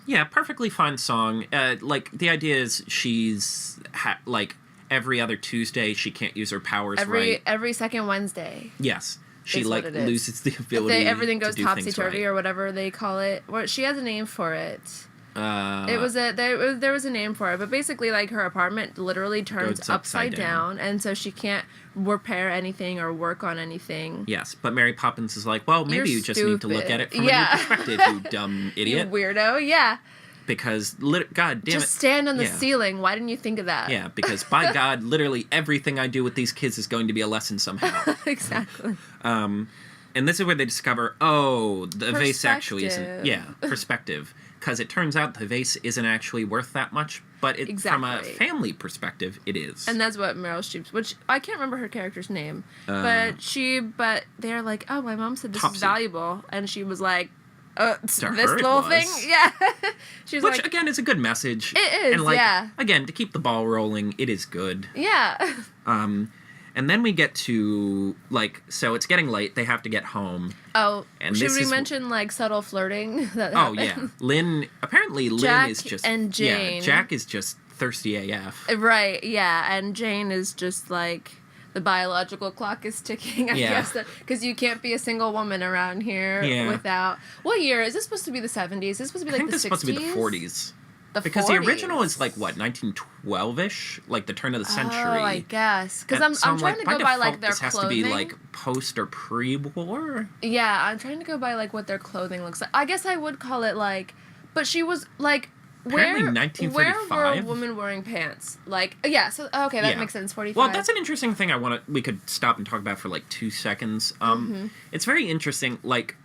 Yeah, perfectly fine song. Like, the idea is she's, like, every other Tuesday she can't use her powers right. Every second Wednesday. Yes. She, like, loses the ability everything goes to do topsy-turvy right. or whatever they call it. She has a name for it. There was a name for it, but basically, like, her apartment literally turns upside down, and so she can't repair anything or work on anything. Yes, but Mary Poppins is like, well, maybe you just need to look at it from a new perspective, you dumb idiot. You weirdo, yeah. Because, God damn it. Just stand on the ceiling. Why didn't you think of that? Yeah, because, by God, literally everything I do with these kids is going to be a lesson somehow. Exactly. And this is where they discover, the vase actually isn't... Yeah, perspective. Because it turns out the vase isn't actually worth that much, but from a family perspective, it is. And that's what Meryl Streep's... Which, I can't remember her character's name. But they're like, my mom said this is valuable. And she was like... this little thing? Yeah. Which, again, is a good message. It is, and, like, again, to keep the ball rolling, it is good. Yeah. And then we get to, like, so it's getting late. They have to get home. Oh, and should we mention, like, subtle flirting that happened? Yeah. Apparently Lynn is just... and Jane. Yeah, Jack is just thirsty AF. Right, yeah. And Jane is just, like... The biological clock is ticking, I guess. Because you can't be a single woman around here without... What year? Is this supposed to be the 70s? Is this supposed to be, like, the 60s? I think this is supposed to be the 40s. Because the original is, like, what, 1912-ish? Like, the turn of the century. Oh, I guess. Because I'm trying to go by, like, their clothing. This has to be, like, post or pre-war? Yeah, I'm trying to go by, like, what their clothing looks like. I guess I would call it, like... But she was, like... Apparently 1935. Where were women wearing pants? Like, yeah, so, okay, that makes sense, 45. Well, that's an interesting thing we could stop and talk about for, like, 2 seconds. It's very interesting, like,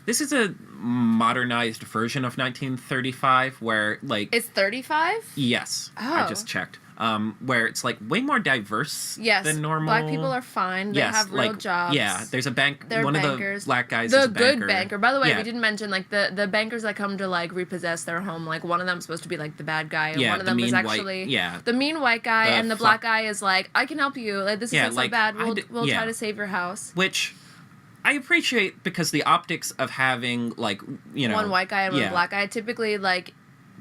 this is a modernized version of 1935 where, like... It's 35? Yes. Oh. I just checked. Where it's, like, way more diverse than normal. Black people are fine. They have real jobs. Yeah, there's a bank. They're one bankers. Of the black guys is a banker. The good banker. By the way, we didn't mention, like, the bankers that come to, like, repossess their home. Like, one of them's supposed to be, like, the bad guy. And one of them is actually... The mean white guy, and the black guy is like, I can help you. Like, this isn't so bad. We'll try to save your house. Which... I appreciate because the optics of having, like, one white guy and one black guy, typically, like,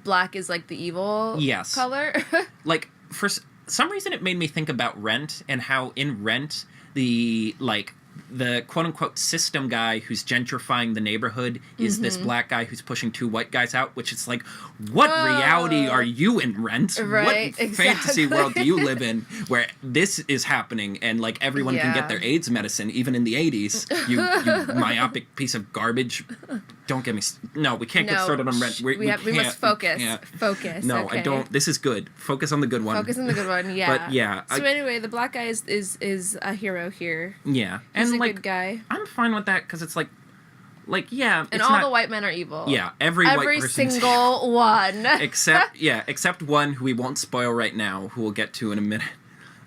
black is like the evil color. Like, for some reason it made me think about Rent, and how in Rent, the quote-unquote system guy who's gentrifying the neighborhood is this black guy who's pushing 2 white guys out, which is like, what reality are you in, Rent? Right, what fantasy world do you live in where this is happening and, like, everyone can get their AIDS medicine, even in the 80s? You myopic piece of garbage. Don't get me... No, we can't get started on Rent. We must focus. Focus. No, okay. I don't... This is good. Focus on the good one. Focus on the good one, yeah. But, yeah. So anyway, the black guy is a hero here. Yeah. He's and, a good guy. I'm fine with that, because it's like, yeah... And all the white men are evil. Yeah, every white person's single one. except one who we won't spoil right now, who we'll get to in a minute.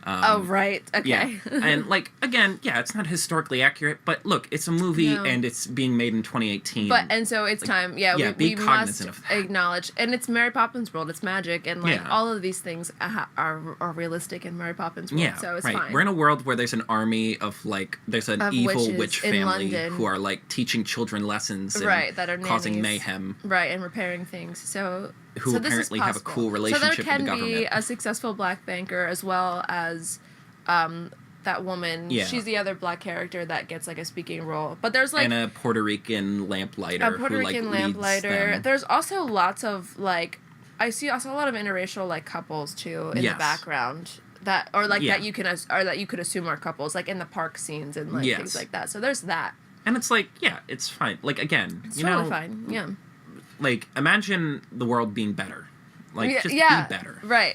Right. Okay. Yeah. And, like, again, it's not historically accurate, but look, it's a movie and it's being made in 2018. And so it's time. Yeah, we must acknowledge. And it's Mary Poppins world. It's magic. And, like, all of these things are realistic in Mary Poppins world. Yeah, so it's fine. We're in a world where there's an army of, like, there's an evil witch family who are, like, teaching children lessons and that are causing mayhem. Right, and repairing things. Who apparently have a cool relationship with the government. So there can be a successful black banker as well as that woman. Yeah. She's the other black character that gets, like, a speaking role. But there's, like... And a Puerto Rican lamplighter who, like, leads them. There's also lots of, like... I saw a lot of interracial, like, couples, too, in the background. That you could assume are couples, like, in the park scenes and, like, things like that. So there's that. And it's like, it's fine. Like, again, it's totally fine, yeah. Like, imagine the world being better. Like, just be better. Right.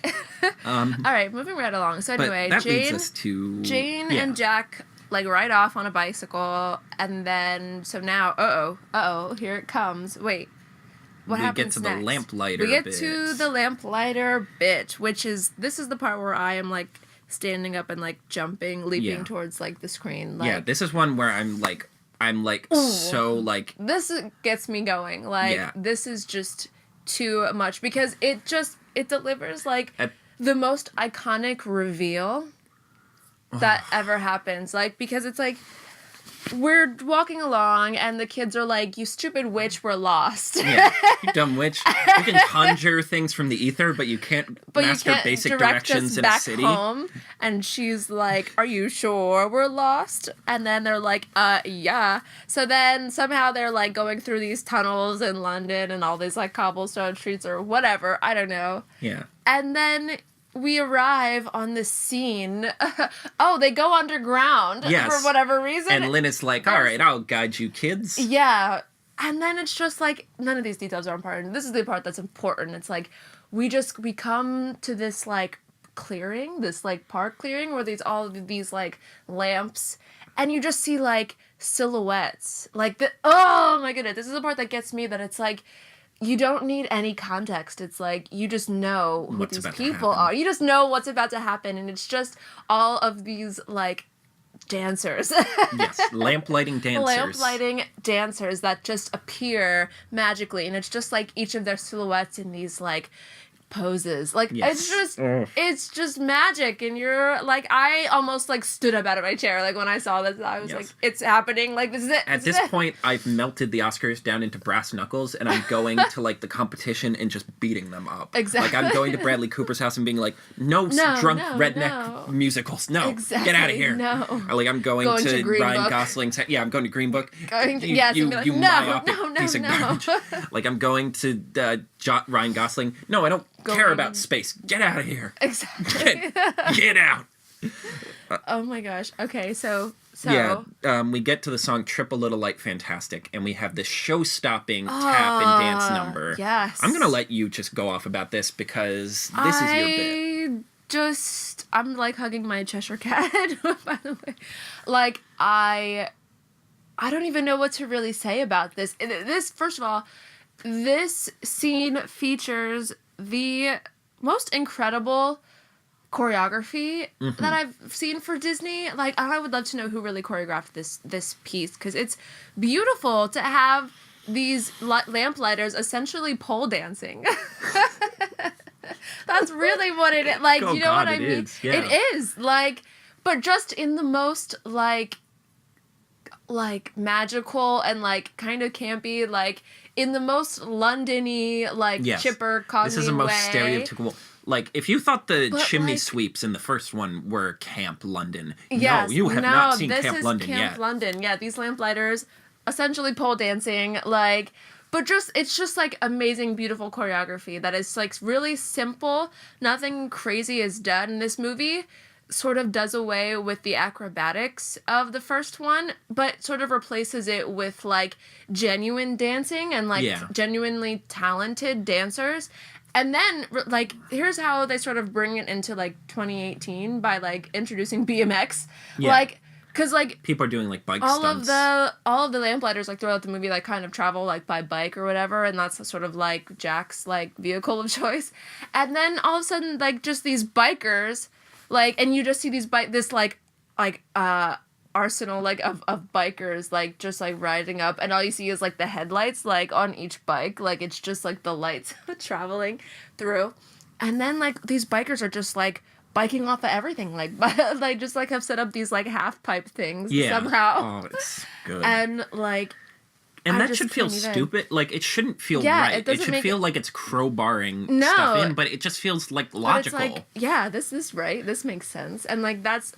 All right, moving right along. So anyway, that leads us to... Jane and Jack, like, ride off on a bicycle, and then, so now, here it comes. Wait, what happens next? We get to the lamplighter We get to the lamplighter bit, this is the part where I am, like, standing up and, like, leaping towards, like, the screen. Like, this is one where I'm so, like... This gets me going. Like, this is just too much. Because it delivers, like, the most iconic reveal that ever happens. Like, because it's, like, we're walking along, and the kids are like, "You stupid witch, we're lost." Yeah, you dumb witch. You can conjure things from the ether, but you can't master basic directions in a city. Home. And she's like, "Are you sure we're lost?" And then they're like, yeah. So then somehow they're, like, going through these tunnels in London and all these, like, cobblestone streets or whatever. I don't know. Yeah. And then we arrive on the scene. They go underground for whatever reason. And Lynn is like, all right, I'll guide you kids. Yeah. And then it's just like, none of these details are important. This is the part that's important. It's like, we come to this, like, clearing, this, like, park clearing where there's all of these, like, lamps. And you just see, like, silhouettes. Like, oh my goodness. This is the part that gets me, that it's like, you don't need any context. It's like, you just know who these people are. You just know what's about to happen. And it's just all of these, like, dancers. Yes, lamplighting dancers. Lamplighting dancers that just appear magically. And it's just, like, each of their silhouettes in these, like, poses. Like, it's just magic. And you're, like, I almost, like, stood up out of my chair, like, when I saw this. I was like, it's happening. Like, this is it. At this point, I've melted the Oscars down into brass knuckles, and I'm going to, like, the competition and just beating them up. Exactly. Like, I'm going to Bradley Cooper's house and being like, no redneck musicals. No. Exactly. Get out of here. No. Or, like, I'm going to Ryan Gosling's... Yeah, I'm going to Green Book. You myopic piece of garbage. Like, I'm going to Ryan Gosling. No, I don't care about space. Get out of here. Exactly. Get out. Oh my gosh. Okay, so we get to the song Triple Little Light Fantastic, and we have this show-stopping tap and dance number. Yes. I'm gonna let you just go off about this, because this is your bit. I'm, like, hugging my Cheshire Cat, by the way. Like, I don't even know what to really say about this. First of all, this scene features the most incredible choreography that I've seen for Disney. Like, I would love to know who really choreographed this piece, because it's beautiful to have these lamp-lighters essentially pole dancing. That's really what it is. Like, you know what I mean? Is. Yeah. It is. Like, but just in the most, like, like magical and like kind of campy, like in the most London-y, like chipper, cognate way. This is the most stereotypical. Like, if you thought the chimney sweeps in the first one were Camp London, no, you have not seen Camp London yet. Camp London. Yeah, these lamplighters, essentially pole dancing, like, but it's just like amazing, beautiful choreography that is like really simple. Nothing crazy is done in this movie. Sort of does away with the acrobatics of the first one, but sort of replaces it with like genuine dancing and like genuinely talented dancers. And then, like, here's how they sort of bring it into, like, 2018 by, like, introducing BMX. Yeah. Like, because, like... people are doing, like, bike stunts. All of the lamplighters, like, throughout the movie, like, kind of travel, like, by bike or whatever. And that's sort of, like, Jack's, like, vehicle of choice. And then, all of a sudden, like, just these bikers, like... and you just see this, arsenal, like, of bikers, like, just, like, riding up, and all you see is, like, the headlights, like, on each bike, like, it's just, like, the lights traveling through, and then, like, these bikers are just, like, biking off of everything, like, like, just, like, have set up these, like, half-pipe things somehow. Oh, it's good. And, like... and that should feel stupid. Like, it shouldn't feel right. It should feel like it's crowbarring stuff in, but it just feels, like, logical. It's like, yeah, this is right. This makes sense. And, like, that's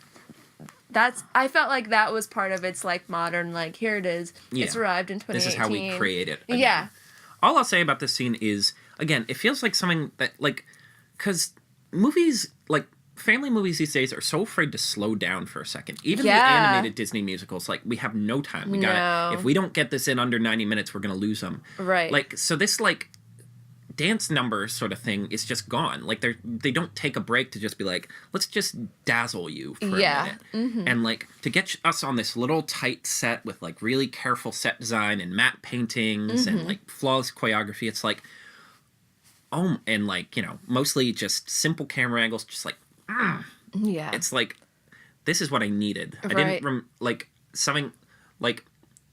I felt like that was part of its, like, modern, like, here it is. Yeah. It's arrived in 2018. This is how we create it. Again. Yeah. All I'll say about this scene is, again, it feels like something that, like, because movies, like, family movies these days are so afraid to slow down for a second. Even the animated Disney musicals, like, we have no time. We gotta, if we don't get this in under 90 minutes, we're gonna lose them. Right. Like, so this, like, dance number sort of thing is just gone. Like, they don't take a break to just be like, let's just dazzle you for a minute. Mm-hmm. And, like, to get us on this little tight set with, like, really careful set design and matte paintings and, like, flawless choreography, it's like, and, like, you know, mostly just simple camera angles, just like, yeah. It's like, this is what I needed. Right. I didn't, something, like,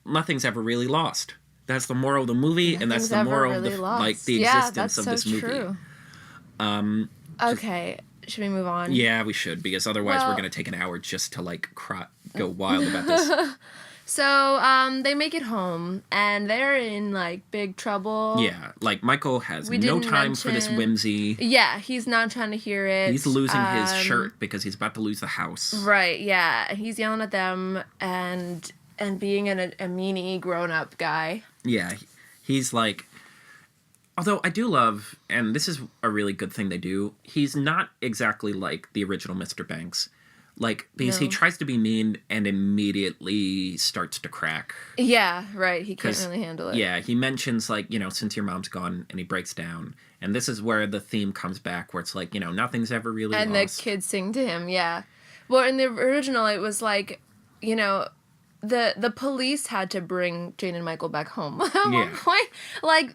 nothing's ever really lost. That's the moral of the movie, and that's the moral of the existence of this movie. True. Okay, should we move on? Yeah, we should, because otherwise we're gonna take an hour just to like go wild about this. So, they make it home, and they're in, like, big trouble. Yeah, like, Michael has no time for this whimsy. Yeah, he's not trying to hear it. He's losing his shirt because he's about to lose the house. Right, yeah. He's yelling at them, and being a meanie grown-up guy. Yeah, he's like... although I do love, and this is a really good thing they do, he's not exactly like the original Mr. Banks. Like, because he tries to be mean and immediately starts to crack. Yeah, right. He can't really handle it. Yeah, he mentions, like, you know, since your mom's gone, and he breaks down. And this is where the theme comes back, where it's like, you know, nothing's ever really lost. And the kids sing to him, yeah. Well, in the original, it was like, you know... The police had to bring Jane and Michael back home at one point. Like,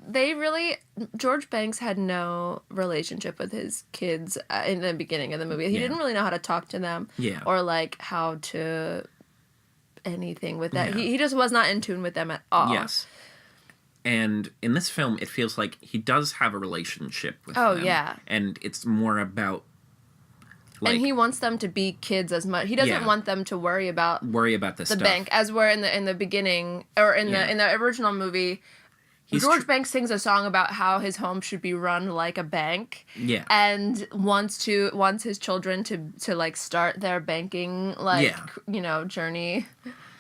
George Banks had no relationship with his kids in the beginning of the movie. He didn't really know how to talk to them or, like, how to anything with that. Yeah. He just was not in tune with them at all. Yes. And in this film, it feels like he does have a relationship with them. Oh, yeah. And it's more about... like, and he wants them to be kids as much. He doesn't want them to worry about this the stuff. bank, as we're in the beginning or in the original movie. George Banks sings a song about how his home should be run like a bank. Yeah, and wants his children to like start their banking journey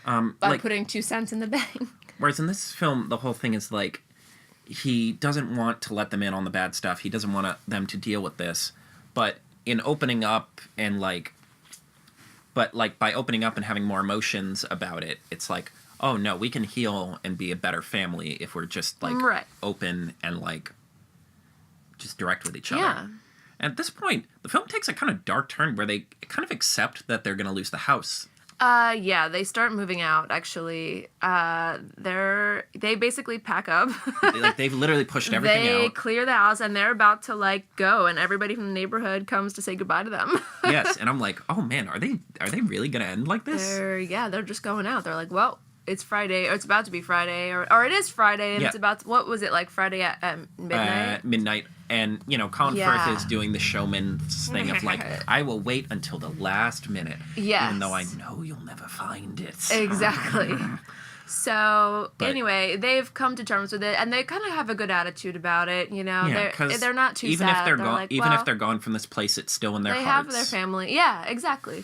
by putting 2 cents in the bank. Whereas in this film, the whole thing is like he doesn't want to let them in on the bad stuff. He doesn't want them to deal with this, but in opening up and by opening up and having more emotions about it, it's like, oh no, we can heal and be a better family if we're just like open and like just direct with each other. Yeah. And at this point, the film takes a kind of dark turn where they kind of accept that they're going to lose the house. Yeah, they start moving out, actually. They basically pack up. They've literally pushed everything out. They clear the house, and they're about to, like, go, and everybody from the neighborhood comes to say goodbye to them. Yes, and I'm like, oh man, are they really gonna end like this? They're just going out. They're like, well, it's Friday, or it's about to be Friday, or it is Friday, and it's about to, what was it, like Friday at midnight? Midnight. And, Colin Firth is doing the showman's thing of like, I will wait until the last minute. Yes. Even though I know you'll never find it. Exactly. So, anyway, they've come to terms with it, and they kind of have a good attitude about it, Yeah, they're not too even sad. If they're like, if they're gone from this place, it's still in their hearts. They have their family. Yeah, exactly.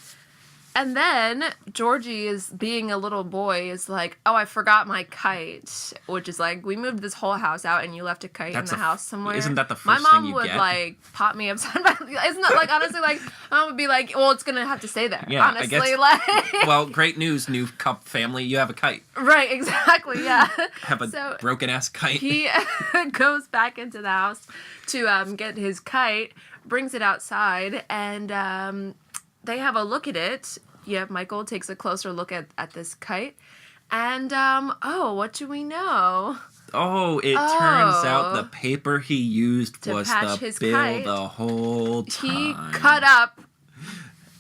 And then Georgie is being a little boy is like, oh, I forgot my kite, which is like, we moved this whole house out and you left a kite in the house somewhere. Isn't that the first thing you get? My mom would like pop me upside down. Isn't that like, honestly, like, my mom would be like, well, it's going to have to stay there. Yeah, honestly, I guess, like. Well, great news, new Cup family, you have a kite. Right, exactly, yeah. Have a broken ass kite. He goes back into the house to get his kite, brings it outside, and they have a look at it. Yeah, Michael takes a closer look at this kite. And, what do we know? Oh, it turns out the paper he used was the bill kite. The whole time. He cut up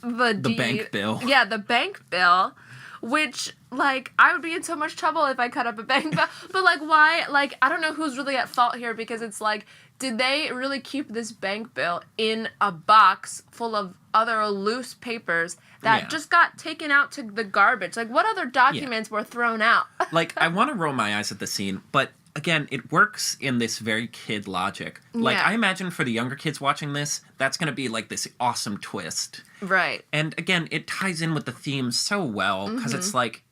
the bank bill. Yeah, the bank bill, which, like, I would be in so much trouble if I cut up a bank bill. But, like, why? Like, I don't know who's really at fault here, because it's like, did they really keep this bank bill in a box full of other loose papers that just got taken out to the garbage? Like, what other documents were thrown out? Like, I want to roll my eyes at the scene, but again, it works in this very kid logic. Like, I imagine for the younger kids watching this, that's going to be like this awesome twist. Right. And again, it ties in with the theme so well, because it's like,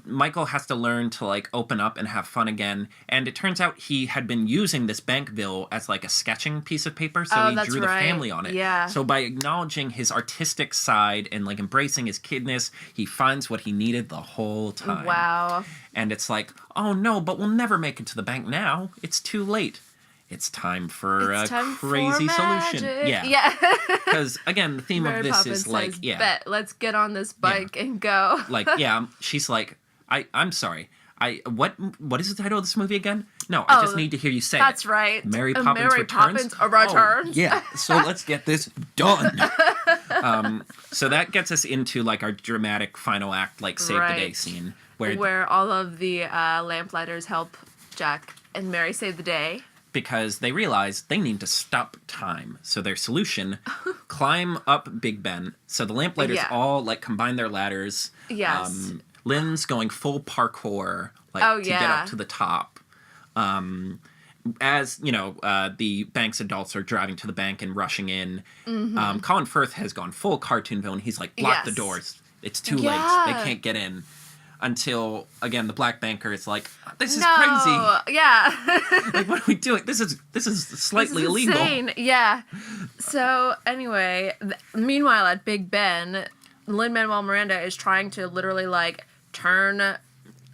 Michael has to learn to, like, open up and have fun again. And it turns out he had been using this bank bill as, like, a sketching piece of paper, so he drew the family on it. Yeah. So by acknowledging his artistic side and, like, embracing his kidness, he finds what he needed the whole time. Wow. And it's like, oh, no, but we'll never make it to the bank now. It's too late. It's time for a crazy solution. Yeah. Because, again, the theme Mary of this Poppins is like, says, bet, let's get on this bike and go. Like, she's like, I'm sorry. What is the title of this movie again? No, I just need to hear you say that's it. right. Mary Poppins Returns. Returns. Oh, yeah, so let's get this done. So that gets us into, like, our dramatic final act, like, save the day scene. Where all of the lamplighters help Jack and Mary save the day. Because they realize they need to stop time. So their solution, climb up Big Ben. So the lamplighters all, like, combine their ladders. Yes. Lynn's going full parkour, like, to get up to the top. As, the bank's adults are driving to the bank and rushing in. Colin Firth has gone full cartoon villain. He's like, block the doors. It's too late. They can't get in. Until, again, the black banker is like, this is crazy. Yeah. Like, what are we doing? This is slightly illegal. Insane. Yeah. So, anyway, meanwhile at Big Ben, Lin-Manuel Miranda is trying to literally, like, turn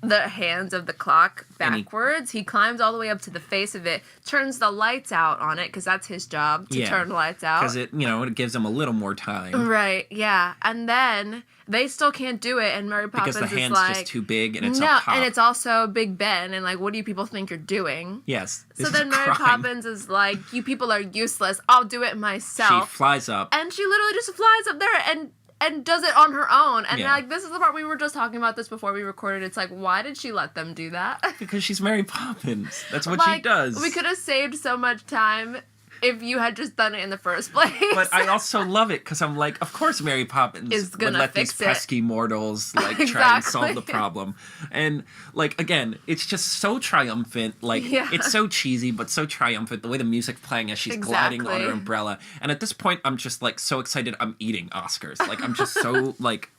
the hands of the clock backwards. He climbs all the way up to the face of it, turns the lights out on it, because that's his job, to turn the lights out. Because it gives him a little more time. Right, yeah. And then they still can't do it, and Mary Poppins is like... Because the hand's just too big, and it's up top. And it's also Big Ben, and, like, what do you people think you're doing? Yes. So then Mary Poppins is like, you people are useless. I'll do it myself. She flies up. And she literally just flies up there and does it on her own. And, like, this is the part we were just talking about this before we recorded. It's like, why did she let them do that? Because she's Mary Poppins. That's what she does. We could have saved so much time if you had just done it in the first place. But I also love it, because I'm like, of course Mary Poppins would let these pesky mortals, like, try and solve the problem. And, like, again, it's just so triumphant. Like, it's so cheesy, but so triumphant. The way the music's playing as she's gliding on her umbrella. And at this point, I'm just, like, so excited I'm eating Oscars. Like, I'm just so, like,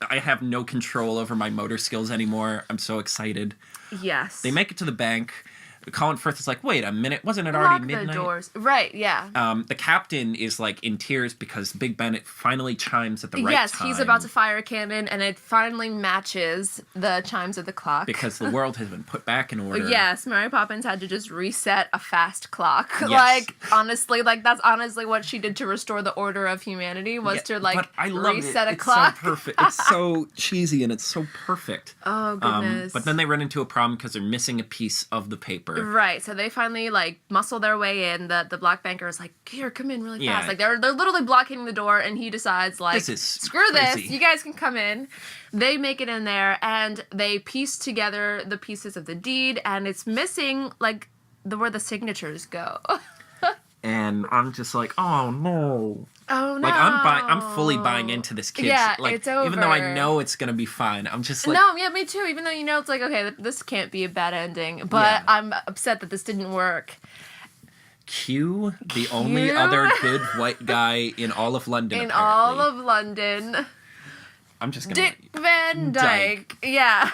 I have no control over my motor skills anymore. I'm so excited. Yes. They make it to the bank. Colin Firth is like, wait a minute, wasn't it already midnight? The doors. Right, yeah. The captain is, like, in tears because Big Ben finally chimes at the right time. Yes, he's about to fire a cannon, and it finally matches the chimes of the clock. Because the world has been put back in order. Yes, Mary Poppins had to just reset a fast clock. Yes. Like, honestly, like, that's honestly what she did to restore the order of humanity, was to, like, reset a clock. It's so perfect. It's so cheesy, and it's so perfect. Oh, goodness. But then they run into a problem because they're missing a piece of the paper. paper. Right. So they finally like muscle their way in. The black banker is like, here, come in really fast. Like they're literally blocking the door, and he decides like, screw crazy. this, you guys can come in. They make it in there, and they piece together the pieces of the deed, and it's missing like where the signatures go. And I'm just like, oh no. Oh no! Like I'm fully buying into this kid. Yeah, like, it's over. Even though I know it's gonna be fine, I'm just like, no, yeah, me too. Even though it's like, okay, this can't be a bad ending, but I'm upset that this didn't work. Q, the only other good white guy in all of London. In apparently. all of London. I'm just gonna Dick Van Dyke, yeah,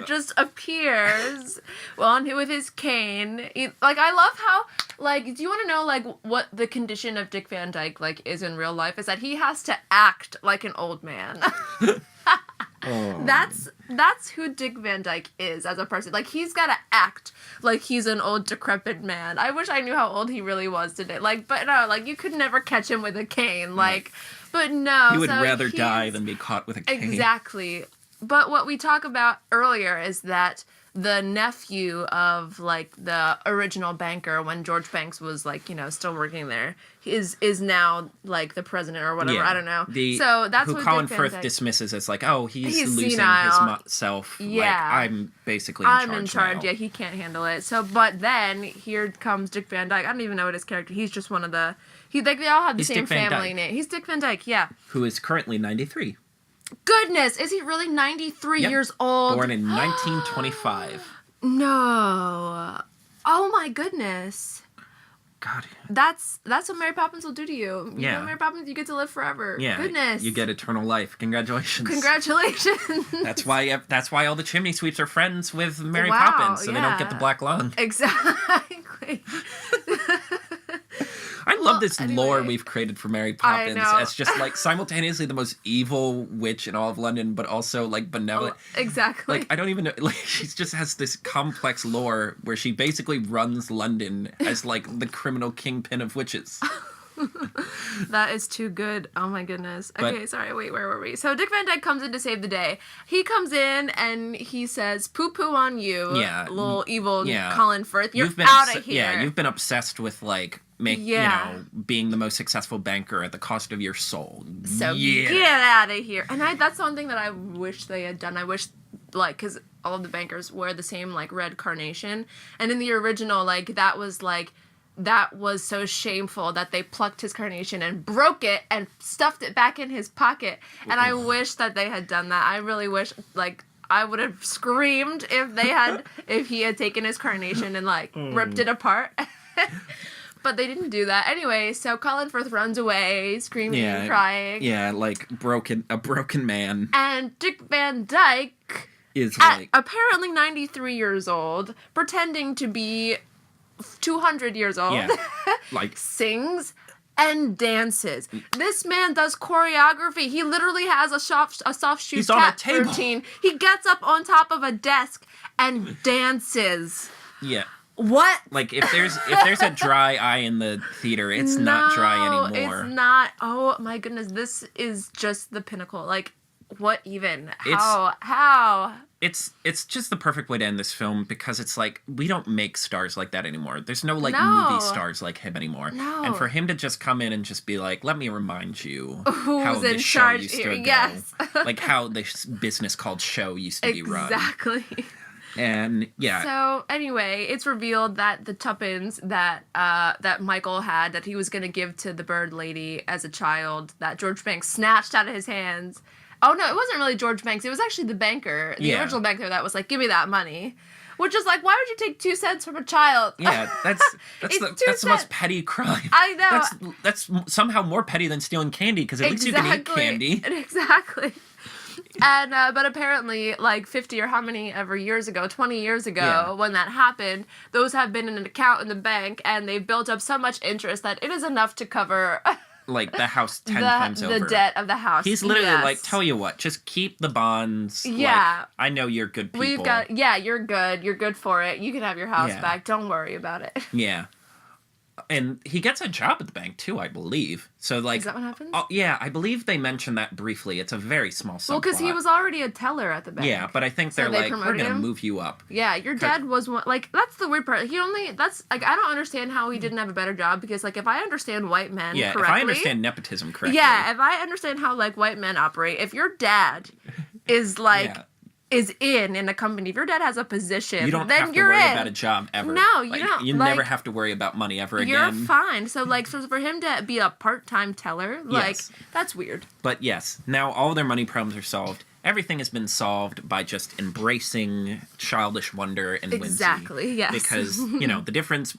just appears with his cane. I love how, do you want to know, what the condition of Dick Van Dyke, is in real life? Is that he has to act like an old man. Oh. That's who Dick Van Dyke is as a person. He's got to act like he's an old, decrepit man. I wish I knew how old he really was today. But no, you could never catch him with a cane. But no. He would rather die than be caught with a cane. Exactly. But what we talk about earlier is that the nephew of, the original banker, when George Banks was, still working there, is now, the president or whatever. Yeah. I don't know. So that's who what Colin Dick Van Firth Dyke dismisses as, he's losing senile. his self. Yeah. I'm basically in charge I'm in charge. now. Yeah, he can't handle it. But then, here comes Dick Van Dyke. I don't even know what his character... He's just one of the... they all have the same family name. He's Dick Van Dyke, yeah. Who is currently 93. Goodness! Is he really 93 years old? Born in 1925. No. Oh my goodness. God. That's what Mary Poppins will do to you. Yeah. You know, Mary Poppins, you get to live forever. Yeah. Goodness. You get eternal life. Congratulations. Congratulations. That's why all the chimney sweeps are friends with Mary Wow, Poppins, so they don't get the black lung. Exactly. I love this lore we've created for Mary Poppins as just simultaneously the most evil witch in all of London, but also benevolent. Oh, exactly. I don't even know. She just has this complex lore where she basically runs London as the criminal kingpin of witches. That is too good. Oh my goodness. Okay, sorry, wait, where were we? So Dick Van Dyke comes in to save the day. He comes in and he says, poo-poo on you, little evil Colin Firth. You're out of here. Yeah, you've been obsessed with being the most successful banker at the cost of your soul. So get out of here. And that's one thing that I wish they had done. I wish, because all of the bankers wear the same, red carnation. And in the original, that was so shameful that they plucked his carnation and broke it and stuffed it back in his pocket. And I wish that they had done that. I really wish, I would have screamed if he had taken his carnation and, ripped it apart. But they didn't do that. Anyway, so Colin Firth runs away, screaming and crying. Yeah, a broken man. And Dick Van Dyke is apparently 93 years old, pretending to be 200 years old. Yeah. Sings and dances. This man does choreography. He literally has a soft shoe tap routine. He gets up on top of a desk and dances. Yeah. What? If there's a dry eye in the theater, it's not dry anymore. It's not. Oh my goodness, this is just the pinnacle. What even? How? It's just the perfect way to end this film because it's we don't make stars like that anymore. There's no movie stars like him anymore. No. And for him to just come in and just be let me remind you who's how in this show charge used here. to go. Yes. How this business called show used to be run. Exactly. And yeah. So anyway, it's revealed that the tuppence that Michael had that he was going to give to the bird lady as a child that George Banks snatched out of his hands. Oh no, it wasn't really George Banks. It was actually the banker, the original banker that was give me that money. Which is why would you take 2 cents from a child? Yeah, that's the most petty crime. I know. That's somehow more petty than stealing candy because at least you can eat candy. Exactly. And but apparently 50 or how many ever years ago, 20 years ago when that happened, those have been in an account in the bank and they've built up so much interest that it is enough to cover the house 10 times over. The debt of the house. He's literally tell you what, just keep the bonds. Yeah. I know you're good people. You're good. You're good for it. You can have your house back. Don't worry about it. Yeah. And he gets a job at the bank too, I believe. So like, is that what happens? Yeah, I believe they mentioned that briefly. It's a very small subplot. Well, because he was already a teller at the bank. Yeah, but I think they're like, we're gonna move you up. Yeah, your dad was one. Like, that's the weird part. That's like, I don't understand how he didn't have a better job, because like, if I understand white men correctly, if I understand nepotism correctly, if I understand how like white men operate, if your dad is like. Is in a company. If your dad has a position, you don't then have to you're worry in. about a job ever. No, you don't. You never have to worry about money ever again. You're fine. So for him to be a part-time teller, that's weird. But yes, now all their money problems are solved. Everything has been solved by just embracing childish wonder and whimsy. Exactly. Yes. Because the difference.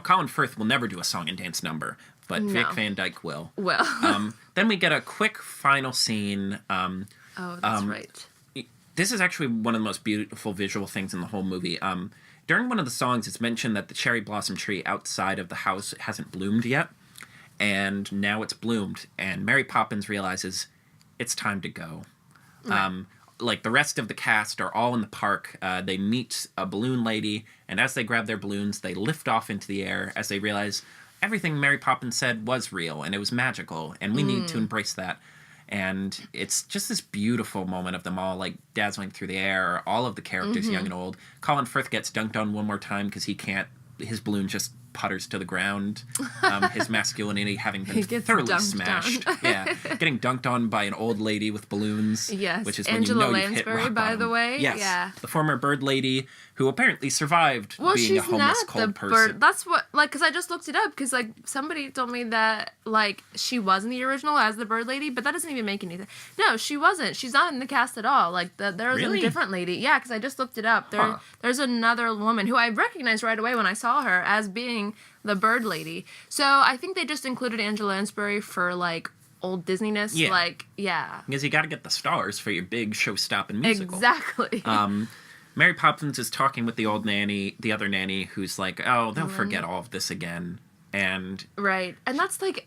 Colin Firth will never do a song and dance number, but Vic Van Dyke will. Then we get a quick final scene. That's right. This is actually one of the most beautiful visual things in the whole movie. During one of the songs, it's mentioned that the cherry blossom tree outside of the house hasn't bloomed yet, and now it's bloomed, and Mary Poppins realizes it's time to go. Right. Like the rest of the cast are all in the park. They meet a balloon lady, and as they grab their balloons, they lift off into the air as they realize everything Mary Poppins said was real, and it was magical, and we need to embrace that. And it's just this beautiful moment of them all, like, dazzling through the air, all of the characters, young and old. Colin Firth gets dunked on one more time because his balloon just putters to the ground. His masculinity having been thoroughly smashed. Getting dunked on by an old lady with balloons. Yes, which is Angela when you know you've hit Lansbury, rock by bottom. the way. Yes, yeah. The former bird lady who apparently survived being a homeless cold person. Bird. That's what, like, because I just looked it up, because, like, somebody told me that, like, she was in the original as the bird lady, but that doesn't even make any sense. No, she wasn't. She's not in the cast at all. Like, there was a different lady. Yeah, because I just looked it up. There's another woman who I recognized right away when I saw her as being the bird lady. So I think they just included Angela Lansbury for, like, old Disneyness. Yeah. Like, yeah. Because you got to get the stars for your big show-stopping musical. Exactly. Mary Poppins is talking with the other nanny, who's like, oh, they'll forget all of this again. And... Right. And that's, like,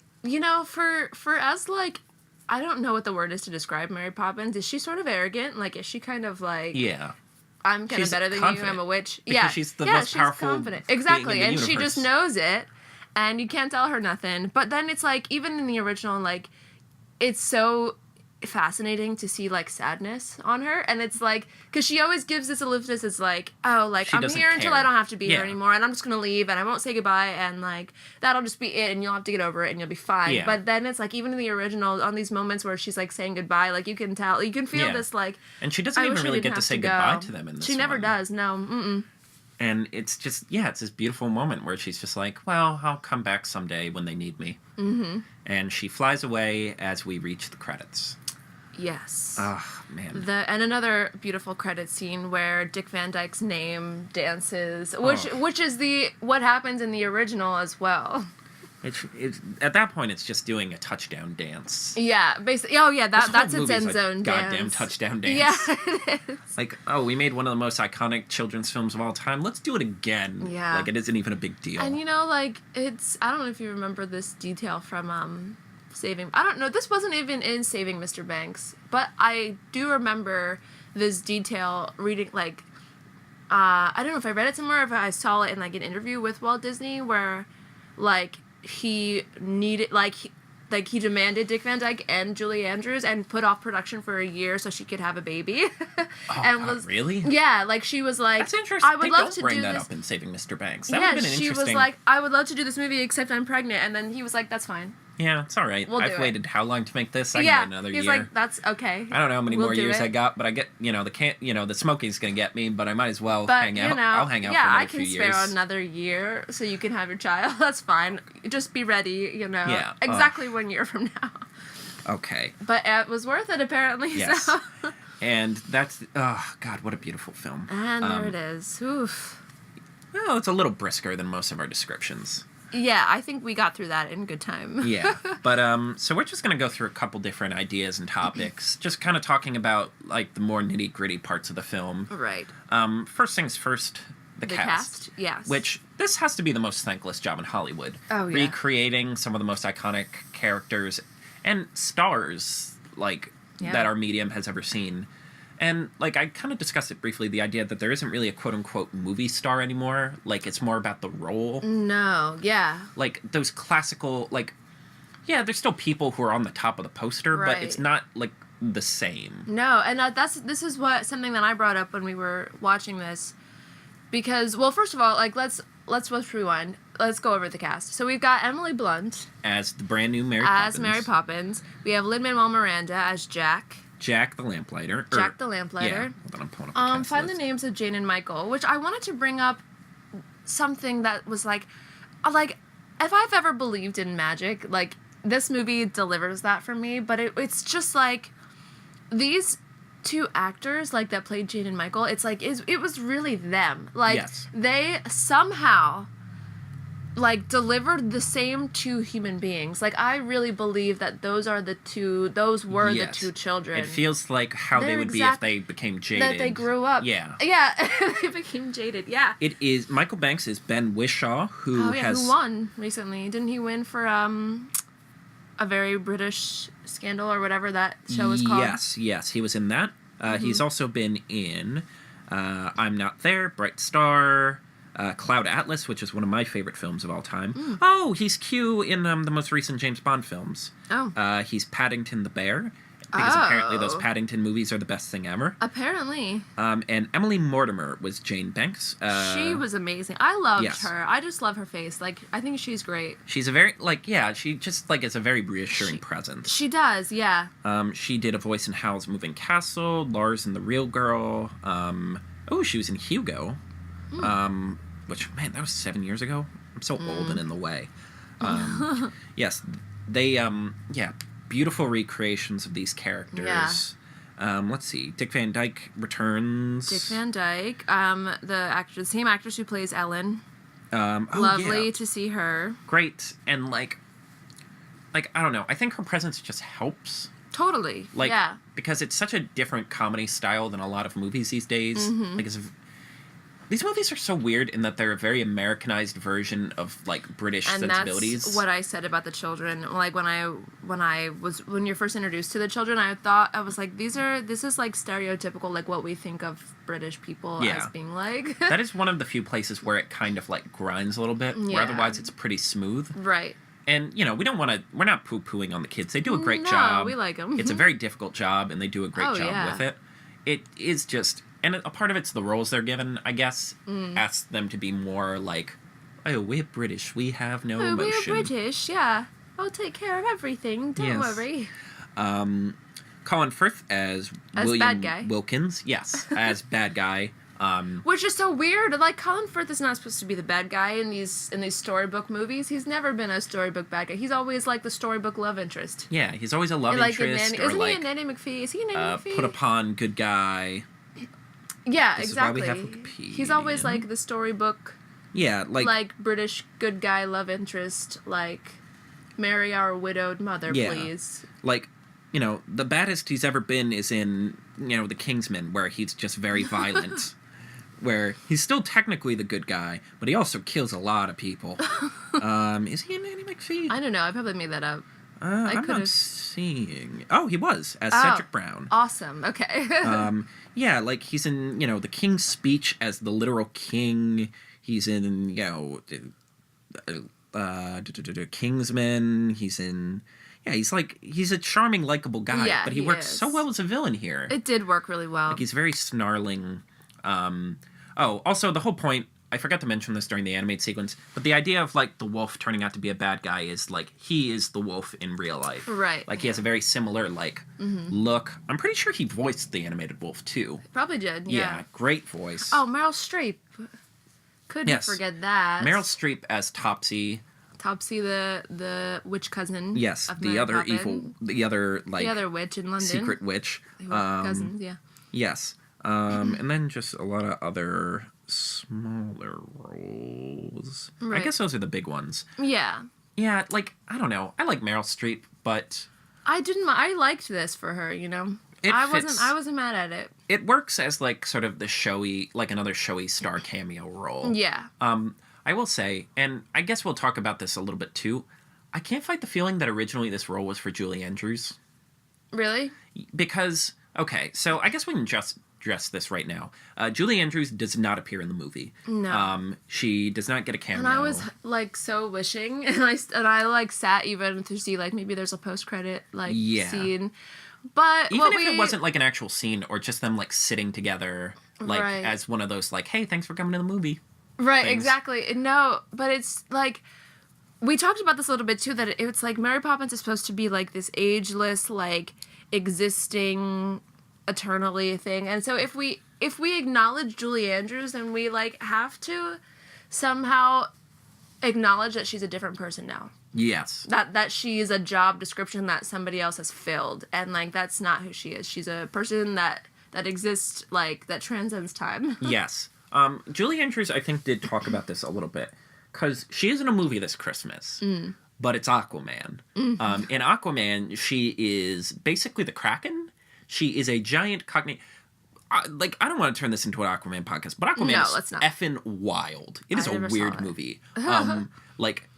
for us, like, I don't know what the word is to describe Mary Poppins. Is she sort of arrogant? Like, is she kind of, like... Yeah. I'm kind of better than you, I'm a witch. Because she's the most powerful confident. Exactly. being in the and universe. she just knows it, and you can't tell her nothing. But then it's, like, even in the original, like, it's so... fascinating to see, like, sadness on her, and it's like, because she always gives this ellipsis, it's like, oh, like, I'm here until I don't have to be here anymore, and I'm just gonna leave, and I won't say goodbye, and, like, that'll just be it, and you'll have to get over it, and you'll be fine. But then it's like, even in the original, on these moments where she's, like, saying goodbye, like, you can tell, you can feel this, like, and she doesn't even really get to say goodbye to them in this She never one. does, no. And it's just, it's this beautiful moment where she's just like, well, I'll come back someday when they need me. And she flies away as we reach the credits. Yes. Oh, man. And another beautiful credit scene where Dick Van Dyke's name dances, which is what happens in the original as well. It's at that point, it's just doing a touchdown dance. Yeah, basically. Oh, yeah, that's its end zone dance. Goddamn touchdown dance. Yeah, it is. Like, oh, we made one of the most iconic children's films of all time. Let's do it again. Yeah. Like, it isn't even a big deal. And, like, I don't know if you remember this detail from, I don't know, this wasn't even in Saving Mr. Banks, but I do remember this detail reading, like, I don't know if I read it somewhere, or if I saw it in, like, an interview with Walt Disney, where, like, he needed, he demanded Dick Van Dyke and Julie Andrews and put off production for a year so she could have a baby. Really? Yeah, like, she was like, that's interesting. I would love to bring do that this. Up in Saving Mr. Banks. That would have been an interesting... she was like, I would love to do this movie except I'm pregnant, and then he was like, that's fine. Yeah, it's all right. I've waited how long to make this? I can wait another year. He's like, that's okay. I don't know how many more years I got, but I get, the smoking's going to get me, but I might as well hang out. I'll hang out for another few years. Yeah, I can spare another year so you can have your child. That's fine. Just be ready, Yeah. exactly 1 year from now. Okay. But it was worth it, apparently. Yes. So. And that's, oh, God, what a beautiful film. And there it is. Oof. Well, it's a little brisker than most of our descriptions. Yeah, I think we got through that in good time. Yeah, but so we're just going to go through a couple different ideas and topics, just kind of talking about, like, the more nitty-gritty parts of the film. Right. First things first, the cast. Yes. Which, this has to be the most thankless job in Hollywood. Oh, yeah. Recreating some of the most iconic characters and stars, like, that our medium has ever seen. And, like, I kind of discussed it briefly, the idea that there isn't really a quote-unquote movie star anymore. Like, it's more about the role. No, yeah. Like, those classical, like, yeah, there's still people who are on the top of the poster, Right. but it's not, like, the same. No, and this is something that I brought up when we were watching this. Because, well, first of all, like, let's rewind. Let's go over the cast. So we've got Emily Blunt. As the brand new Mary Poppins. As Mary Poppins. We have Lin-Manuel Miranda as Jack. Jack the Lamplighter. Jack the Lamplighter. Yeah, hold on, I'm pulling up the cast find list. the names of Jane and Michael, which I wanted to bring up something that was like, if I've ever believed in magic, like, this movie delivers that for me, but it's just like, these two actors, like, that played Jane and Michael, it's like, it was really them. Like, Yes. they somehow, like, delivered the same two human beings. Like, I really believe that those were the two children. It feels like how they would be if they became jaded. That they grew up. Yeah. Yeah, they became jaded, yeah. It is, Michael Banks is Ben Whishaw, who who won recently. Didn't he win for, a very British scandal or whatever that show was called? Yes, he was in that. He's also been in I'm Not There, Bright Star, Cloud Atlas, which is one of my favorite films of all time. Oh, he's Q in the most recent James Bond films. Oh. He's Paddington the Bear, because apparently those Paddington movies are the best thing ever. Apparently. And Emily Mortimer was Jane Banks. She was amazing. I loved yes. her. I just love her face. Like, I think she's great. She's a very, like, yeah, she just, like, is a very reassuring presence. She does, yeah. She did a voice in Howl's Moving Castle, Lars and the Real Girl. She was in Hugo. Which, man, that was 7 years ago. I'm so old and in the way. Yes, they, beautiful recreations of these characters. Yeah. Let's see. Dick Van Dyke returns. Dick Van Dyke. The same actress who plays Ellen. Lovely to see her. Great. And, like, I don't know. I think her presence just helps. Totally. Like, yeah. Because it's such a different comedy style than a lot of movies these days. Mm-hmm. Like, these movies are so weird in that they're a very Americanized version of, like, British sensibilities. That's what I said about the children. Like, when you're first introduced to the children, I was like, this is like stereotypical, like, what we think of British people as being like. That is one of the few places where it kind of, like, grinds a little bit, where otherwise it's pretty smooth. Right. And, we're not poo-pooing on the kids. They do a great job. We like them. It's a very difficult job, and they do a great job with it. It is just... And a part of it's the roles they're given, I guess. Asks them to be more like, oh, we're British. We have no emotion. We're British, yeah. I'll take care of everything. Don't worry. Colin Firth as William bad guy. Wilkins. Yes, as bad guy. Which is so weird. Like, Colin Firth is not supposed to be the bad guy in these storybook movies. He's never been a storybook bad guy. He's always, like, the storybook love interest. Yeah, he's always a love interest. Isn't he a Nanny McPhee? Is he a Nanny McPhee? Put upon good guy. Yeah, this exactly. Is why we have Wikipedia. He's always, like, the storybook... Yeah, like British good guy love interest, like, marry our widowed mother, please. Like, the baddest he's ever been is in, The Kingsman, where he's just very violent. Where he's still technically the good guy, but he also kills a lot of people. Is he in Nanny McPhee? I don't know. I probably made that up. I'm not seeing... Oh, he was, as Cedric Brown. Awesome. Okay. Yeah, like, he's in, the King's Speech as the literal king. He's in, Kingsman. He's in... Yeah, he's a charming, likable guy, but he works so well as a villain here. It did work really well. Like, he's very snarling. Also, the whole point... I forgot to mention this during the animated sequence, but the idea of, like, the wolf turning out to be a bad guy is, like, he is the wolf in real life. Right. Like, he has a very similar, like, look. I'm pretty sure he voiced the animated wolf, too. Probably did, yeah. Yeah, great voice. Oh, Meryl Streep. Couldn't forget that. Meryl Streep as Topsy. Topsy, the witch cousin. Yes, of the other Poppins. evil, the other, like... The other witch in London. Secret witch. They were cousins, yeah. Yes. And then just a lot of other... smaller roles. Right. I guess those are the big ones. Yeah. Yeah, like, I don't know. I like Meryl Streep, but... I liked this for her, I wasn't mad at it. It works as, like, sort of the showy, like, another showy star cameo role. Yeah. I will say, and I guess we'll talk about this a little bit, too, I can't fight the feeling that originally this role was for Julie Andrews. Really? Because... Okay, so I guess we can just address this right now. Julie Andrews does not appear in the movie. No. She does not get a cameo. And I was, like, so wishing, and I like, sat even to see, like, maybe there's a post-credit, like, scene. But even if it wasn't, like, an actual scene, or just them, like, sitting together, like, as one of those, like, hey, thanks for coming to the movie. Right, things. Exactly. No, but it's, like... We talked about this a little bit, too, that it's, like, Mary Poppins is supposed to be, like, this ageless, like, existing eternally thing. And so if we acknowledge Julie Andrews, then we, like, have to somehow acknowledge that she's a different person now. Yes. That she is a job description that somebody else has filled. And, like, that's not who she is. She's a person that exists, like, that transcends time. Yes. Julie Andrews, I think, did talk about this a little bit. Because she is in a movie this Christmas, but it's Aquaman. Mm-hmm. In Aquaman, she is basically the Kraken. She is a giant cockney... I don't want to turn this into an Aquaman podcast, but Aquaman is effing wild. It is a weird movie.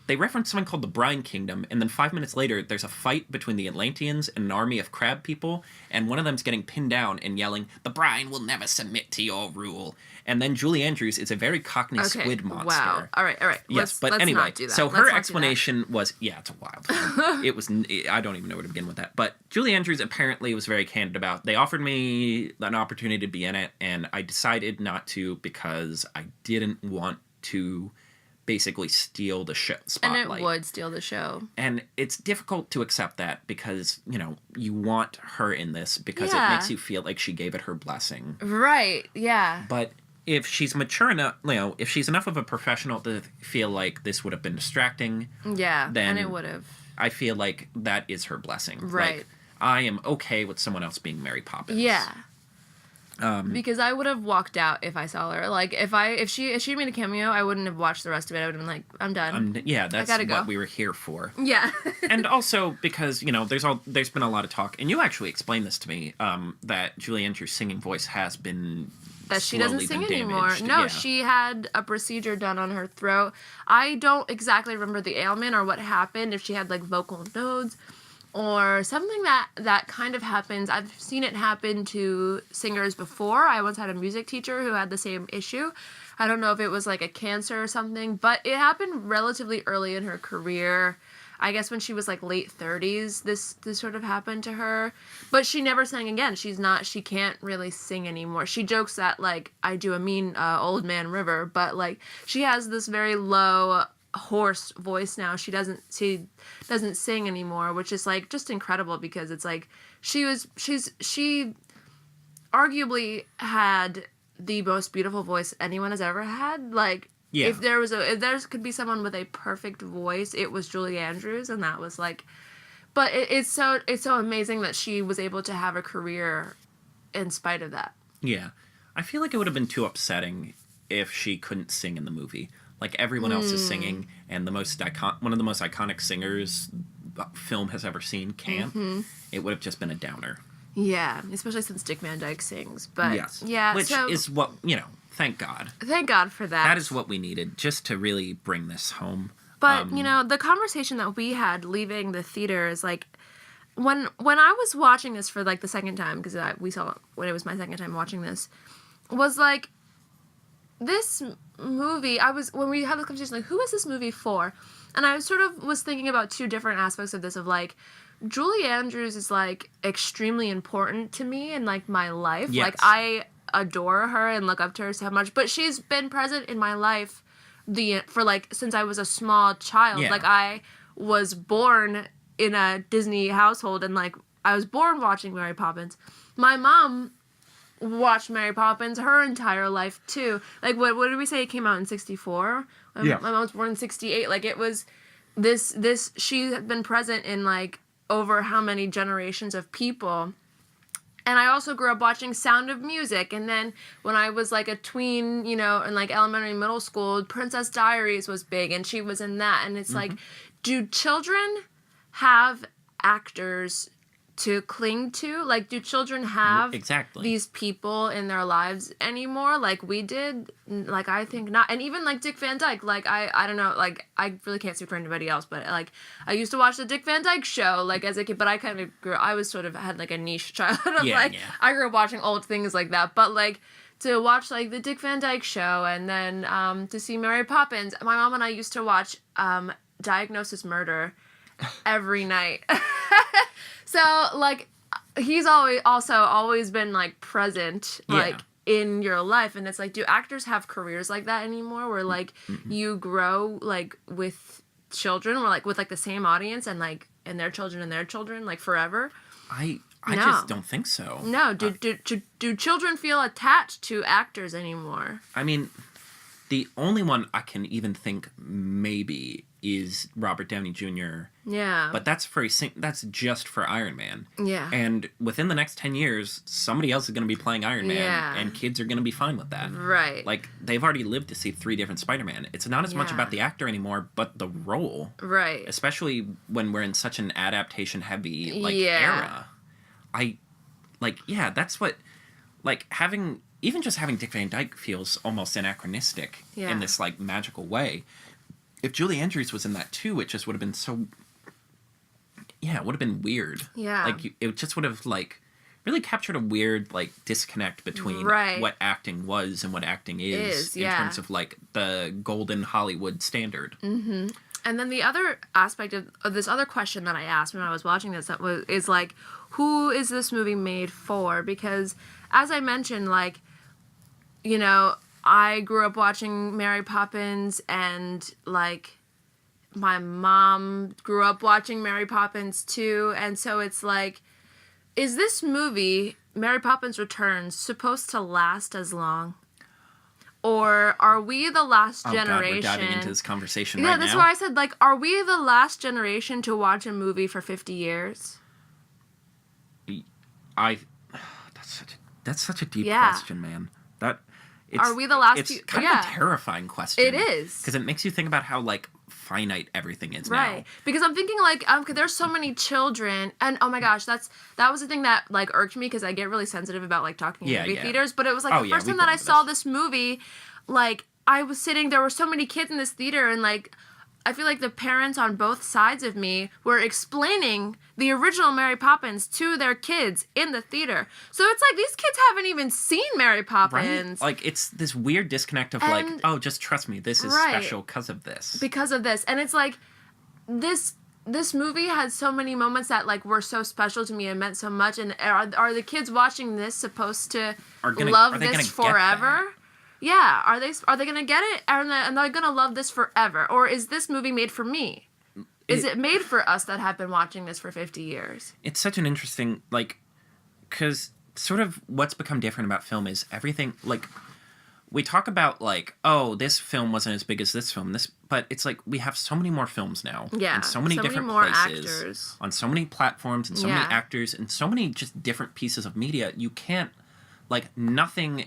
They reference something called the Brine Kingdom, and then 5 minutes later, there's a fight between the Atlanteans and an army of crab people, and one of them's getting pinned down and yelling, "The brine will never submit to your rule." And then Julie Andrews is a very cockney squid monster. Wow. All right. Yes, let's anyway, not do that. So her explanation was, it's a wild film. I don't even know where to begin with that. But Julie Andrews apparently was very candid about, they offered me an opportunity to be in it, and I decided not to because I didn't want to basically steal the show spotlight. And it would steal the show. And it's difficult to accept that because, you want her in this because it makes you feel like she gave it her blessing. Right, yeah. But if she's mature enough, if she's enough of a professional to feel like this would have been distracting, then and it would have. I feel like that is her blessing. Right. Like, I am okay with someone else being Mary Poppins. Yeah. Because I would have walked out if I saw her. Like, if she made a cameo, I wouldn't have watched the rest of it. I would have been like, I'm done. That's what we were here for. Yeah. And also because, there's been a lot of talk, and you actually explained this to me, that Julie Andrews' singing voice has been that she doesn't sing anymore. No, yeah. She had a procedure done on her throat. I don't exactly remember the ailment or what happened, if she had, like, vocal nodes or something that kind of happens. I've seen it happen to singers before. I once had a music teacher who had the same issue. I don't know if it was like a cancer or something, but it happened relatively early in her career. I guess when she was like late 30s, this sort of happened to her. But she never sang again. She can't really sing anymore. She jokes that, like, I do a mean old man river, but, like, she has this very low, hoarse voice now. She doesn't sing anymore, which is, like, just incredible because it's like she arguably had the most beautiful voice anyone has ever had. Like, if there could be someone with a perfect voice, it was Julie Andrews, and that was like, but it's so amazing that she was able to have a career in spite of that. Yeah. I feel like it would have been too upsetting if she couldn't sing in the movie. Like, everyone else is singing, and one of the most iconic singers film has ever seen can't. Mm-hmm. It would have just been a downer. Yeah, especially since Dick Van Dyke sings. But yes. Yeah, which is what, thank God. Thank God for that. That is what we needed, just to really bring this home. But, the conversation that we had leaving the theater is, like, when I was watching this for, like, the second time, because we saw it when it was my second time watching this, was, like, this movie, when we had this conversation, like, who is this movie for? And I sort of was thinking about two different aspects of this, of, like, Julie Andrews is, like, extremely important to me in, like, my life. Yes. Like, I adore her and look up to her so much, but she's been present in my life since I was a small child. Yeah. Like, I was born in a Disney household, and, like, I was born watching Mary Poppins. My mom watched Mary Poppins her entire life, too. Like, what did we say? It came out in 1964? Yeah. My mom was born in 1968. Like, it was she had been present in, like, over how many generations of people. And I also grew up watching Sound of Music. And then when I was, like, a tween, in, like, elementary, middle school, Princess Diaries was big, and she was in that. And it's like, do children have actors to cling to. Like, do children have exactly these people in their lives anymore like we did? Like, I think not. And even like Dick Van Dyke, like I don't know, like I really can't speak for anybody else, but like I used to watch the Dick Van Dyke Show like as a kid, but I kind of I was sort of had like a niche childhood of I grew up watching old things like that, but like to watch like the Dick Van Dyke Show and then to see Mary Poppins, my mom and I used to watch Diagnosis Murder every night. So like he's always been like present like in your life, and it's like, do actors have careers like that anymore where like you grow like with children or like with like the same audience and like and their children like forever? I just don't think so. No, do children feel attached to actors anymore? I mean, the only one I can even think maybe is Robert Downey Jr. Yeah. But that's that's just for Iron Man. Yeah. And within the next 10 years, somebody else is going to be playing Iron Man, and kids are going to be fine with that. Right. Like, they've already lived to see 3 different Spider-Man. It's not as much about the actor anymore, but the role. Right. Especially when we're in such an adaptation-heavy, like, era. That's what, like, even just having Dick Van Dyke feels almost anachronistic in this, like, magical way. If Julie Andrews was in that, too, it just would have been so... Yeah, it would have been weird. Yeah. Like, it just would have, like, really captured a weird, like, disconnect between what acting was and what acting is in terms of, like, the golden Hollywood standard. Mm-hmm. And then the other aspect of this other question that I asked when I was watching this is, like, who is this movie made for? Because, as I mentioned, like, you know... I grew up watching Mary Poppins, and, like, my mom grew up watching Mary Poppins, too, and so it's like, is this movie, Mary Poppins Returns, supposed to last as long? Or are we the last generation... God, we're diving into this conversation right now. Yeah, that's why I said, like, are we the last generation to watch a movie for 50 years? That's such a deep question, man. Are we the last? It's kind of a terrifying question. It is, because it makes you think about how like finite everything is now. Right. Because I'm thinking like there's so many children, and oh my gosh, that was the thing that like irked me because I get really sensitive about like talking in movie theaters. But it was like the first time that I saw this movie, like I was sitting, there were so many kids in this theater, and like I feel like the parents on both sides of me were explaining the original Mary Poppins to their kids in the theater. So it's like these kids haven't even seen Mary Poppins. Right? Like it's this weird disconnect of like, oh, just trust me, this is special because of this. Because of this. And it's like this movie had so many moments that like were so special to me and meant so much. And are the kids watching this supposed to love this forever? Yeah, are they gonna get it? And they're gonna love this forever? Or is this movie made for me? Is it made for us that have been watching this for 50 years? It's such an interesting, like, because sort of what's become different about film is everything, like, we talk about, like, oh, this film wasn't as big as this film, but it's like we have so many more films now. Yeah. In so many different more places. Actors. On so many platforms, and so many actors, and so many just different pieces of media. You can't, like, nothing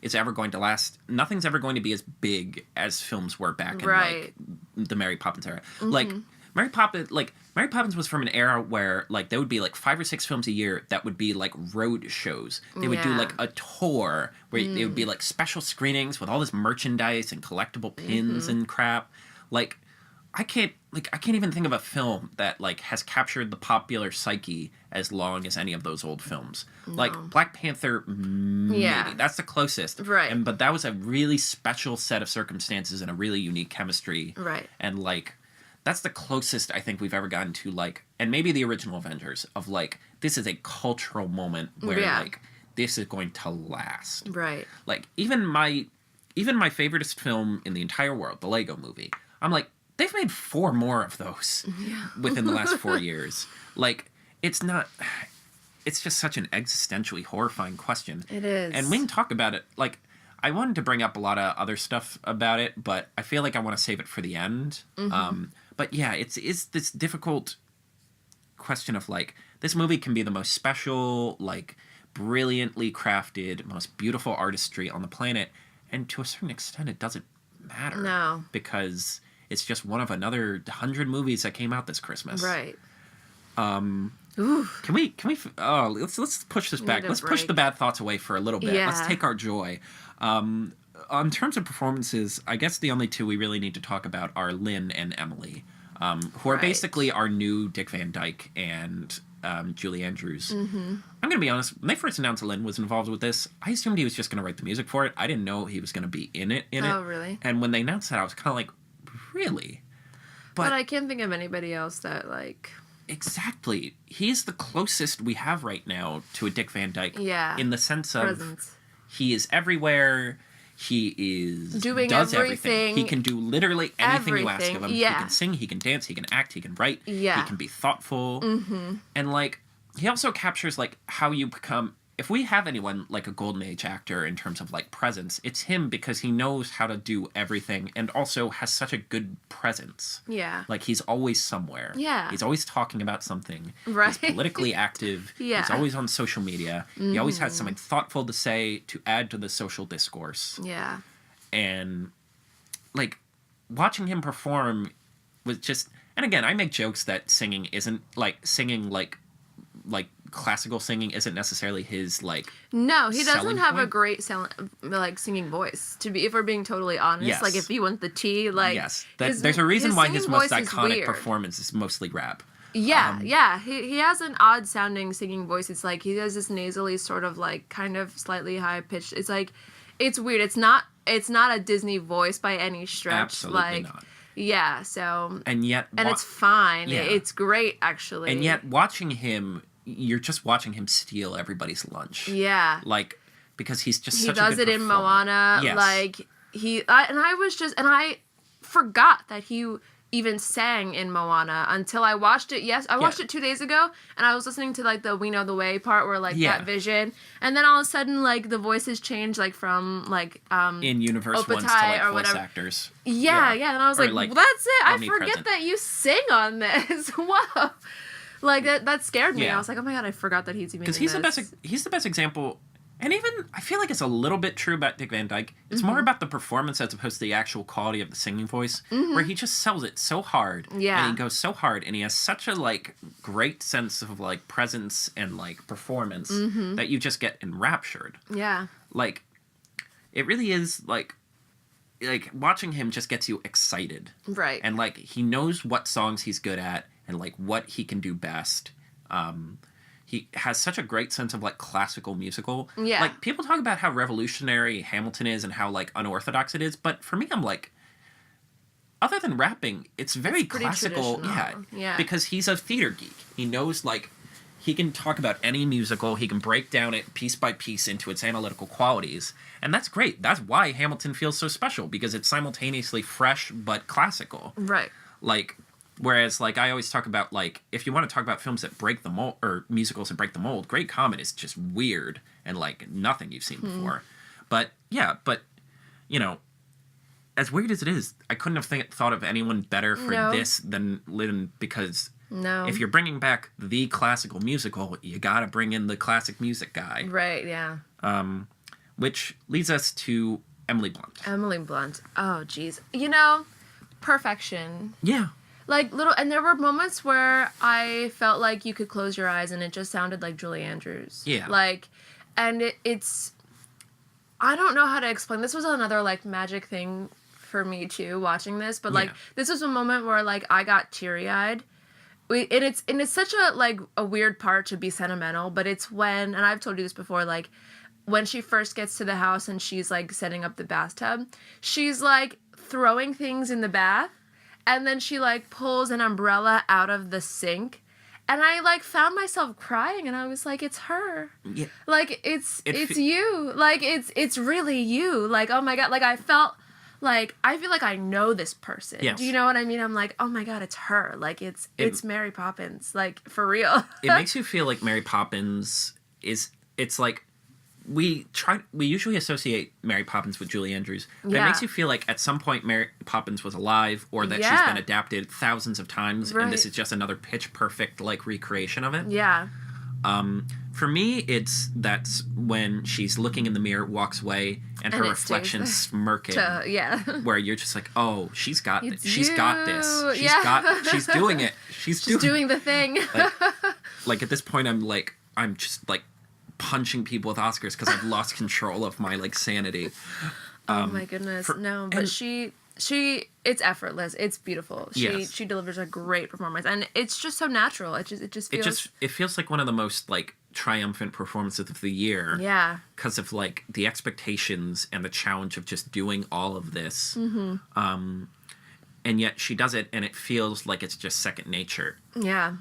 is ever going to last. Nothing's ever going to be as big as films were back in, like, the Mary Poppins era. Mm-hmm. Like, Mary Poppins was from an era where, like, there would be, like, 5 or 6 films a year that would be, like, road shows. They would do, like, a tour where it would be, like, special screenings with all this merchandise and collectible pins and crap. Like, I can't even think of a film that, like, has captured the popular psyche as long as any of those old films. No. Like, Black Panther, maybe. That's the closest. Right. But that was a really special set of circumstances and a really unique chemistry. Right. And, like... That's the closest I think we've ever gotten to, like, and maybe the original Avengers, of, like, this is a cultural moment where, like, this is going to last. Right. Like, even my favoriteest film in the entire world, the Lego Movie, I'm like, they've made 4 more of those within the last 4 years. Like, it's just such an existentially horrifying question. It is. And we can talk about it, like, I wanted to bring up a lot of other stuff about it, but I feel like I want to save it for the end. But yeah, it's this difficult question of, like, this movie can be the most special, like, brilliantly crafted, most beautiful artistry on the planet, and to a certain extent it doesn't matter. No. Because it's just one of another 100 movies that came out this Christmas. Right. Ooh. Can we let's push this back. Let's push the bad thoughts away for a little bit. Yeah. Let's take our joy. On terms of performances, I guess the only two we really need to talk about are Lynn and Emily, who are basically our new Dick Van Dyke and Julie Andrews. Mm-hmm. I'm going to be honest, when they first announced Lynn was involved with this, I assumed he was just going to write the music for it. I didn't know he was going to be in it. Oh, really? And when they announced that, I was kind of like, really? But I can't think of anybody else that, like... Exactly. He's the closest we have right now to a Dick Van Dyke. Yeah. In the sense of... Presence. He is everywhere... He does everything. He can do literally anything you ask of him. Yeah. He can sing, he can dance, he can act, he can write. Yeah. He can be thoughtful. Mm-hmm. And, like, he also captures, like, how you become... If we have anyone, like, a Golden Age actor in terms of, like, presence, it's him because he knows how to do everything and also has such a good presence. Yeah. Like, he's always somewhere. Yeah. He's always talking about something. Right. He's politically active. Yeah. He's always on social media. Mm-hmm. He always has something thoughtful to say to add to the social discourse. Yeah. And, like, watching him perform was just... And again, I make jokes that singing isn't, like, classical singing isn't necessarily his, like, no, he doesn't have a great singing voice, if we're being totally honest. Yes. Like, if he wants the tea, like... Yes. There's a reason why his most iconic performance is mostly rap. Yeah, yeah. He has an odd-sounding singing voice. It's like, he has this nasally sort of, like, kind of slightly high-pitched... It's like, it's weird. It's not a Disney voice by any stretch. Absolutely not. Yeah, so... And yet... And it's fine. Yeah. It's great, actually. And yet, watching him... You're just watching him steal everybody's lunch. Yeah. Like, because he's just such a good performer. He does it in Moana. Yes. Like, I forgot that he even sang in Moana until I watched it. Yes, I watched it 2 days ago, and I was listening to, like, the We Know the Way part where, like, that vision. And then all of a sudden, like, the voices changed, like, from, like, in universe ones to, like, voice whatever. Actors. Yeah. And I was like, well, that's it. I forget that you sing on this. Whoa. Like, that scared me. Yeah. I was like, oh my god, I forgot that he's even in this. Because he's the best example, and even, I feel like it's a little bit true about Dick Van Dyke. It's more about the performance as opposed to the actual quality of the singing voice, where he just sells it so hard. Yeah. And he goes so hard, and he has such a, like, great sense of, like, presence and, like, performance that you just get enraptured. Yeah. Like, it really is, like, watching him just gets you excited. Right. And, like, he knows what songs he's good at, and, like, what he can do best. He has such a great sense of, like, classical musical. Yeah. Like, people talk about how revolutionary Hamilton is and how, like, unorthodox it is, but for me, I'm like, other than rapping, it's very classical. Yeah. Because he's a theater geek. He knows, like, he can talk about any musical, he can break down it piece by piece into its analytical qualities, and that's great. That's why Hamilton feels so special, because it's simultaneously fresh but classical. Right. Like... Whereas, like, I always talk about, like, if you want to talk about films that break the mold, or musicals that break the mold, Great Comet is just weird and, like, nothing you've seen before. But, yeah, you know, as weird as it is, I couldn't have thought of anyone better for this than Lynn, because if you're bringing back the classical musical, you gotta bring in the classic music guy. Right, yeah. Which leads us to Emily Blunt. Emily Blunt. Oh, jeez. You know, perfection. Yeah. Like, and there were moments where I felt like you could close your eyes and it just sounded like Julie Andrews. Yeah. Like, and it's, I don't know how to explain. This was another, like, magic thing for me, too, watching this. But, like, this was a moment where, like, I got teary-eyed. And it's such a, like, a weird part to be sentimental, but it's when, and I've told you this before, like, when she first gets to the house and she's, like, setting up the bathtub, she's, like, throwing things in the bath. And then she, like, pulls an umbrella out of the sink. And I, like, found myself crying. And I was like, it's her. Yeah. Like, it's you. Like, it's really you. Like, oh, my God. Like, I feel like I know this person. Yes. Do you know what I mean? I'm like, oh, my God, it's her. Like, it's Mary Poppins. Like, for real. It makes you feel like Mary Poppins it's like... We usually associate Mary Poppins with Julie Andrews, but it makes you feel like at some point Mary Poppins was alive, or that she's been adapted thousands of times, and this is just another pitch perfect, like, recreation of it. Yeah. For me, that's when she's looking in the mirror, walks away, and her reflection smirking. Where you're just like, oh, she's got this. She's got this. She's doing it. She's doing the thing. Like, Like, at this point, I'm just, like, punching people with Oscars because I've lost control of my, like, sanity. Oh my goodness. But she it's effortless. It's beautiful. She delivers a great performance, and it's just so natural. It just feels it feels like one of the most, like, triumphant performances of the year. Yeah. Because of, like, the expectations and the challenge of just doing all of this. Mm-hmm. And yet she does it, and it feels like it's just second nature. Yeah.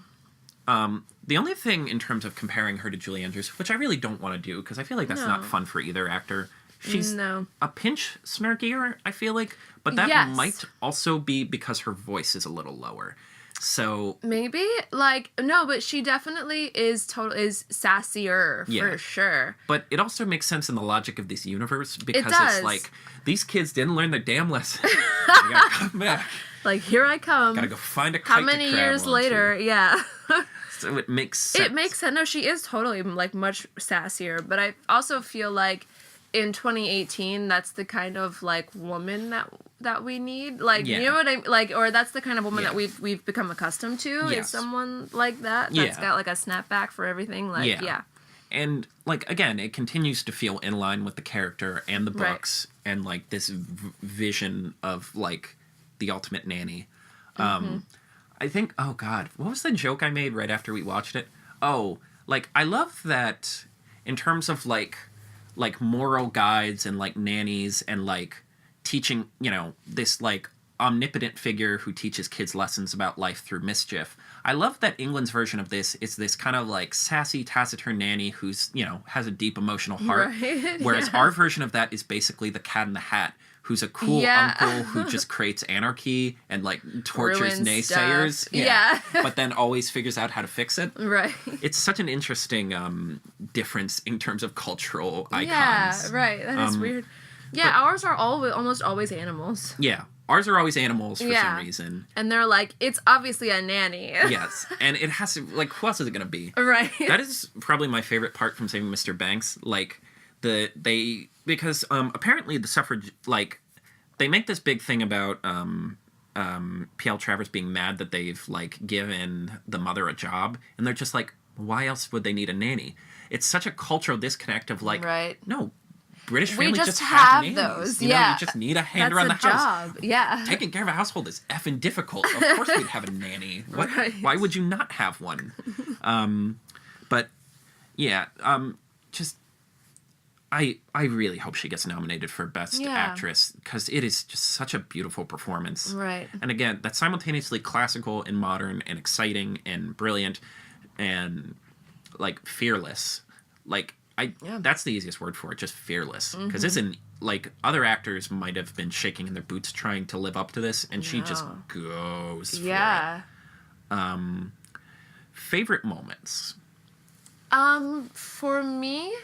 The only thing in terms of comparing her to Julie Andrews, which I really don't want to do, because I feel like that's not fun for either actor. She's a pinch snarkier, I feel like. But that might also be because her voice is a little lower. So maybe, like, no, but she definitely is sassier for sure. But it also makes sense in the logic of this universe because it's like these kids didn't learn their damn lesson. They gotta come back. Like, here I come. Gotta go find a kite. How many years later? Yeah. So it makes sense. It makes sense. No, she is totally, like, much sassier. But I also feel like in 2018, that's the kind of, like, woman that we need. Like, you know what I like, or that's the kind of woman that we've become accustomed to. Is someone like that that's got, like, a snapback for everything. Like, And, like, again, it continues to feel in line with the character and the books and, like, this vision of, like, the ultimate nanny. I think, oh God, what was the joke I made right after we watched it? Oh, like, I love that in terms of, like moral guides and, like, nannies and, like, teaching, you know, this, like, omnipotent figure who teaches kids lessons about life through mischief. I love that England's version of this is this kind of, like, sassy, taciturn nanny who's, you know, has a deep emotional heart. Right? Whereas our version of that is basically the Cat in the Hat, who's a cool uncle who just creates anarchy and, like, tortures naysayers. Yeah. But then always figures out how to fix it. Right. It's such an interesting difference in terms of cultural icons. Yeah, right. That is weird. Yeah, ours are almost always animals. Yeah. Ours are always animals for some reason. And they're like, it's obviously a nanny. Yes. And it has to, like, who else is it going to be? Right. That is probably my favorite part from Saving Mr. Banks. Like, because apparently the suffrage, like, they make this big thing about P.L. Travers being mad that they've, like, given the mother a job. And they're just like, why else would they need a nanny? It's such a cultural disconnect of, like, no, British families just have nannies. Those. You know, you just need a hand around the house. Yeah. Taking care of a household is effing difficult. Of course we'd have a nanny. Why would you not have one? But, yeah, just... I really hope she gets nominated for Best Actress because it is just such a beautiful performance. Right. And again, that's simultaneously classical and modern and exciting and brilliant and, like, fearless. Like, that's the easiest word for it, just fearless. Because like, other actors might have been shaking in their boots trying to live up to this, and she just goes for it. Favorite moments? For me...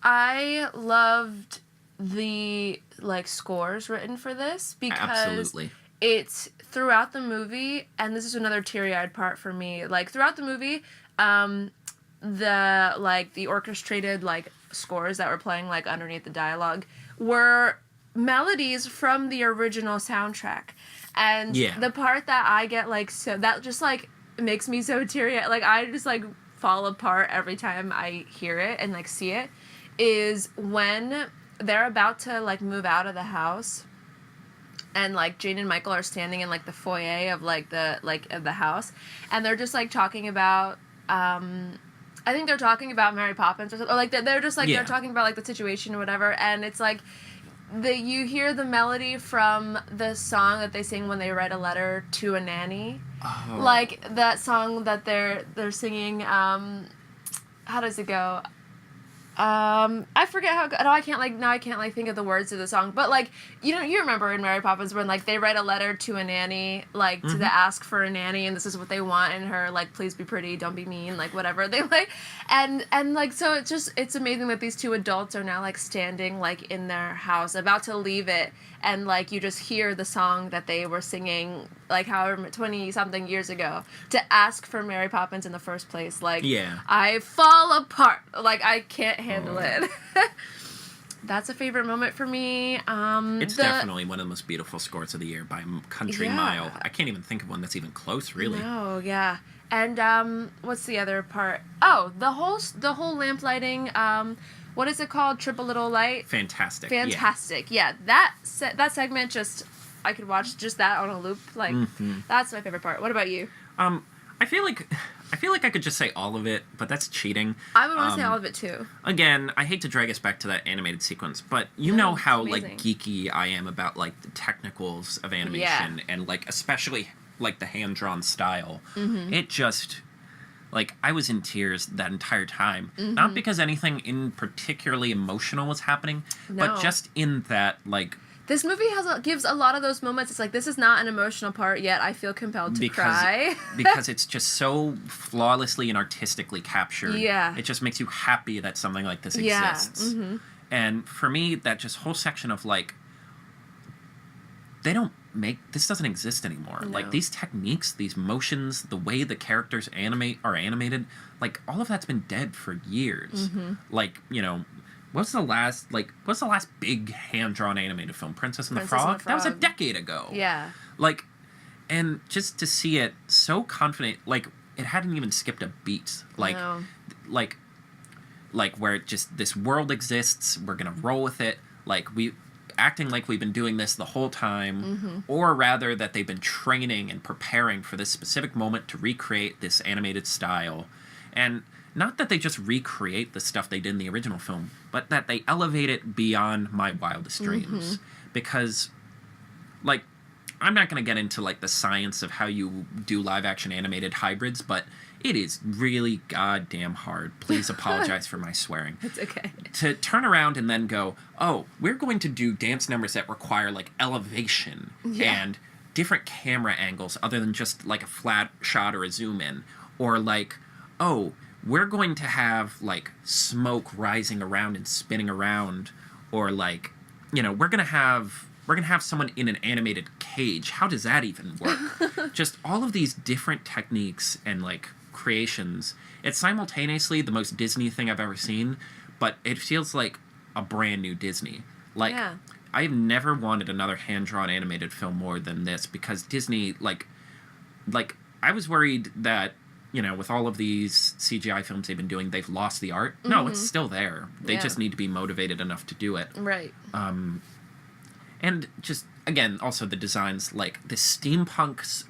I loved the, like, scores written for this because it's throughout the movie, and this is another teary-eyed part for me. Like, throughout the movie, the orchestrated, like, scores that were playing, like, underneath the dialogue were melodies from the original soundtrack. And the part that I get, like, so that just, like, makes me so teary-eyed. Like, I just, like, fall apart every time I hear it and, like, see it. Is when they're about to, like, move out of the house and, like, Jane and Michael are standing in, like, the foyer of, like, of the house, and they're just, like, talking about I think they're talking about Mary Poppins or something, or, like, they're just, like, they're talking about, like, the situation or whatever, and it's, like, you hear the melody from the song that they sing when they write a letter to a nanny. Like, that song that they're singing, how does it go? I forget how. No, I can't think of the words of the song. But, like, you remember in Mary Poppins when, like, they write a letter to a nanny, like, to ask for a nanny, and this is what they want, and her, like, please be pretty, don't be mean, like, whatever they like, and like, so it's amazing that these two adults are now, like, standing, like, in their house about to leave it, and, like, you just hear the song that they were singing, like, however 20 something years ago to ask for Mary Poppins in the first place. Like, I fall apart. Like, I can't handle it. That's a favorite moment for me. It's definitely one of the most beautiful scores of the year by country mile. I can't even think of one that's even close, really. No, yeah. And what's the other part? Oh, the whole lamp lighting. What is it called? Triple Little Light. Fantastic. Yeah, that segment just I could watch just that on a loop. Like that's my favorite part. What about you? I feel like I could just say all of it, but that's cheating. I would want to say all of it too. Again, I hate to drag us back to that animated sequence, but you know how like geeky I am about like the technicals of animation and like especially like the hand-drawn style. It just like I was in tears that entire time. Not because anything in particularly emotional was happening, but just in that like this movie gives a lot of those moments. It's like, this is not an emotional part, yet I feel compelled to cry. Because it's just so flawlessly and artistically captured. Yeah. It just makes you happy that something like this exists. And for me, that just whole section of, like, this doesn't exist anymore. No. Like, these techniques, these motions, the way the characters are animated, like, all of that's been dead for years. Like, you know... What's the last big hand-drawn animated film? Princess and the Frog? That was a decade ago. Yeah. Like, and just to see it so confident, like, it hadn't even skipped a beat. Like, like where it just, this world exists, we're gonna roll with it. Like, acting like we've been doing this the whole time, or rather that they've been training and preparing for this specific moment to recreate this animated style. And not that they just recreate the stuff they did in the original film, but that they elevate it beyond my wildest dreams. Because, like, I'm not going to get into, like, the science of how you do live-action animated hybrids, but it is really goddamn hard. Please apologize for my swearing. It's okay. To turn around and then go, oh, we're going to do dance numbers that require, like, elevation and different camera angles other than just, like, a flat shot or a zoom in. Or, like, oh... we're going to have, like, smoke rising around and spinning around, or, like, you know, we're gonna have someone in an animated cage. How does that even work? Just all of these different techniques and, like, creations. It's simultaneously the most Disney thing I've ever seen, but it feels like a brand new Disney. Like, I've never wanted another hand-drawn animated film more than this, because Disney, like, I was worried that, you know, with all of these CGI films they've been doing, they've lost the art. No, it's still there. They just need to be motivated enough to do it. Right. And just, again, also the designs, like the steampunk's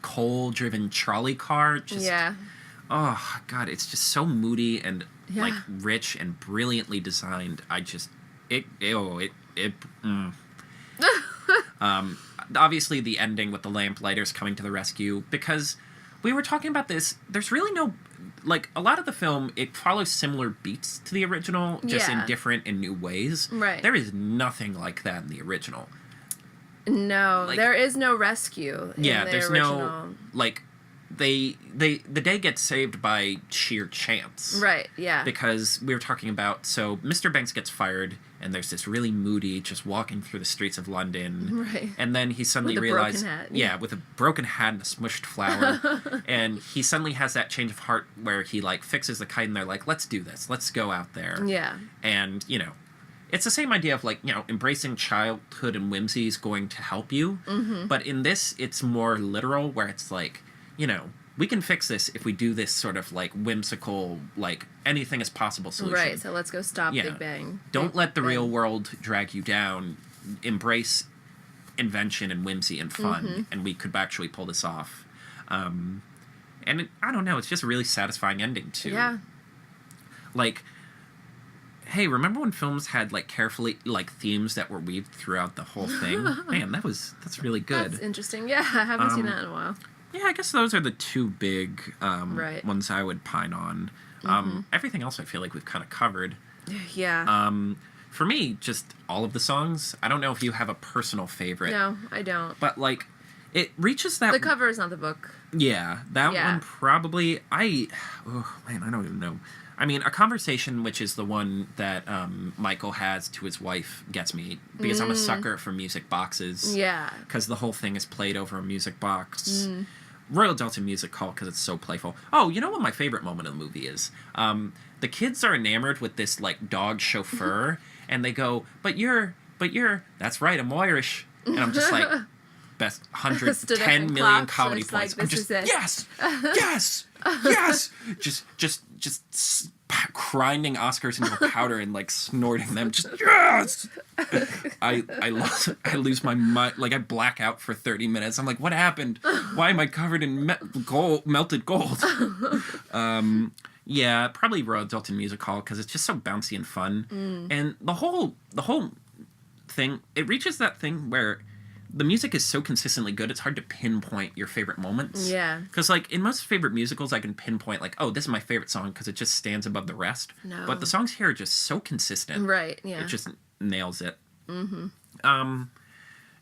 coal-driven trolley car. Just, oh, God, it's just so moody and, like, rich and brilliantly designed. Obviously the ending with the lamplighters coming to the rescue, because... we were talking about this. There's really no... like, a lot of the film, it follows similar beats to the original, just in different and new ways. Right. There is nothing like that in the original. No, like, there is no rescue in the there's original. No... like, the day gets saved by sheer chance. Right, yeah. Because we were talking about... so, Mr. Banks gets fired... and there's this really moody, just walking through the streets of London. Right. And then he suddenly realizes... broken hat. Yeah, with a broken hat and a smushed flower. And he suddenly has that change of heart where he, like, fixes the kite and they're like, let's do this. Let's go out there. Yeah. And, you know, it's the same idea of, like, you know, embracing childhood and whimsy is going to help you. But in this, it's more literal, where it's like, you know... we can fix this if we do this sort of, like, whimsical, like, anything is possible solution. Right, so let's go stop Big Bang. Don't let the real world drag you down. Embrace invention and whimsy and fun, and we could actually pull this off. And I don't know, it's just a really satisfying ending, too. Yeah. Like, hey, remember when films had, like, carefully, like, themes that were weaved throughout the whole thing? Man, that's really good. That's interesting. Yeah, I haven't seen that in a while. Yeah, I guess those are the two big ones I would pine on. Everything else I feel like we've kind of covered. Yeah. For me, just all of the songs. I don't know if you have a personal favorite. No, I don't. But, like, it reaches that... the cover is not the book. Yeah, that one probably... oh, man, I don't even know. I mean, A Conversation, which is the one that Michael has to his wife, gets me. Because I'm a sucker for music boxes. Yeah. Because the whole thing is played over a music box. Royal Delta Music Hall, because it's so playful. Oh, you know what my favorite moment of the movie is? The kids are enamored with this, like, dog chauffeur, and they go, but you're, that's right, I'm Irish. And I'm just like, best 10 million clapped, comedy just points. like, I'm just, yes, yes, just grinding Oscars into a powder and like snorting them. Just yes. I lose my mind. Like I black out for 30 minutes. I'm like, what happened? Why am I covered in melted gold? Yeah, probably Royal Dalton Music Hall because it's just so bouncy and fun, and the whole thing, it reaches that thing where the music is so consistently good, it's hard to pinpoint your favorite moments. Yeah. Because, like, in most favorite musicals, I can pinpoint, like, oh, this is my favorite song because it just stands above the rest. No. But the songs here are just so consistent. Right, yeah. It just nails it. Mm-hmm.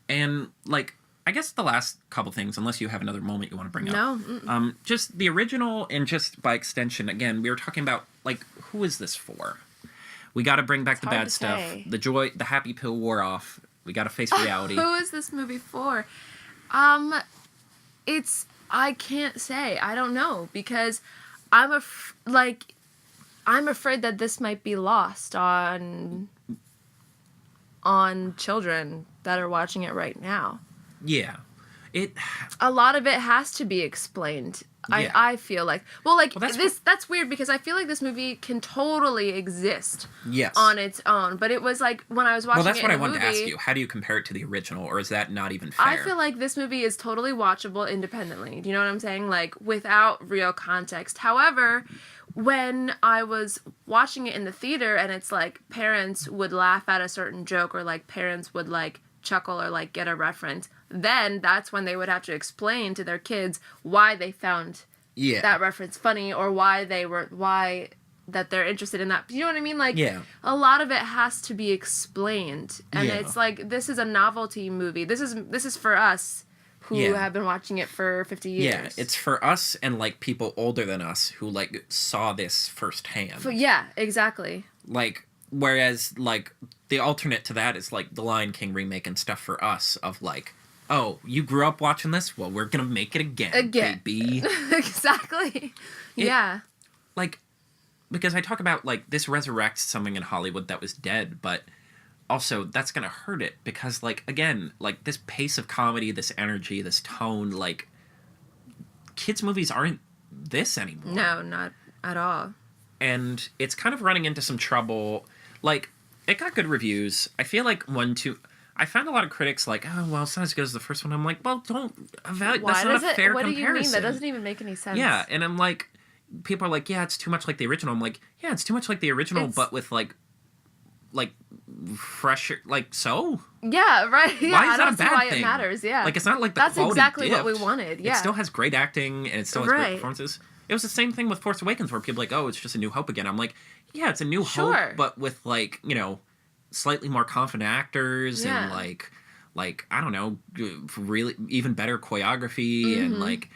And, like, I guess the last couple things, unless you have another moment you want to bring up. No. Just the original and just by extension, again, we were talking about, like, who is this for? We got to bring back the bad stuff. Say. The happy pill wore off. We got to face reality. Who is this movie for? I can't say. I don't know because I'm afraid that this might be lost on children that are watching it right now. Yeah. A lot of it has to be explained. Yeah. I feel like. Well, that's weird because I feel like this movie can totally exist on its own. But it was like when I was watching it. Well, that's what I wanted to ask you. How do you compare it to the original, or is that not even fair? I feel like this movie is totally watchable independently. Do you know what I'm saying? Like without real context. However, when I was watching it in the theater and it's like parents would laugh at a certain joke or like parents would like chuckle or like get a reference, then that's when they would have to explain to their kids why they found that reference funny or why that they're interested in that. You know what I mean? Like a lot of it has to be explained. And it's like this is a novelty movie. This is for us who have been watching it for 50 years. Yeah, it's for us and like people older than us who like saw this firsthand. Yeah, exactly. Like whereas like the alternate to that is like the Lion King remake and stuff for us of like, oh, you grew up watching this? Well, we're going to make it again, baby. Exactly. Yeah. Like, because I talk about, like, this resurrects something in Hollywood that was dead, but also that's going to hurt it because, like, again, like, this pace of comedy, this energy, this tone, like, kids' movies aren't this anymore. No, not at all. And it's kind of running into some trouble. Like, it got good reviews. I feel like I found a lot of critics like, oh, well, it's not as good as the first one. I'm like, well, don't evaluate. That's not a fair comparison. What do you mean? That doesn't even make any sense. Yeah, and I'm like, people are like, yeah, it's too much like the original. I'm like, yeah, it's too much like the original, but with like fresher, like, so? Yeah, right. Yeah, why is that a bad see why thing? It matters, yeah. Like, it's not like the That's quality exactly dipped. what we wanted, yeah. It still has great acting, and it still has great performances. It was the same thing with Force Awakens, where people are like, oh, it's just A New Hope again. I'm like, yeah, it's A New Hope, but with, like, you know, slightly more confident actors and, like, I don't know, really even better choreography and, like,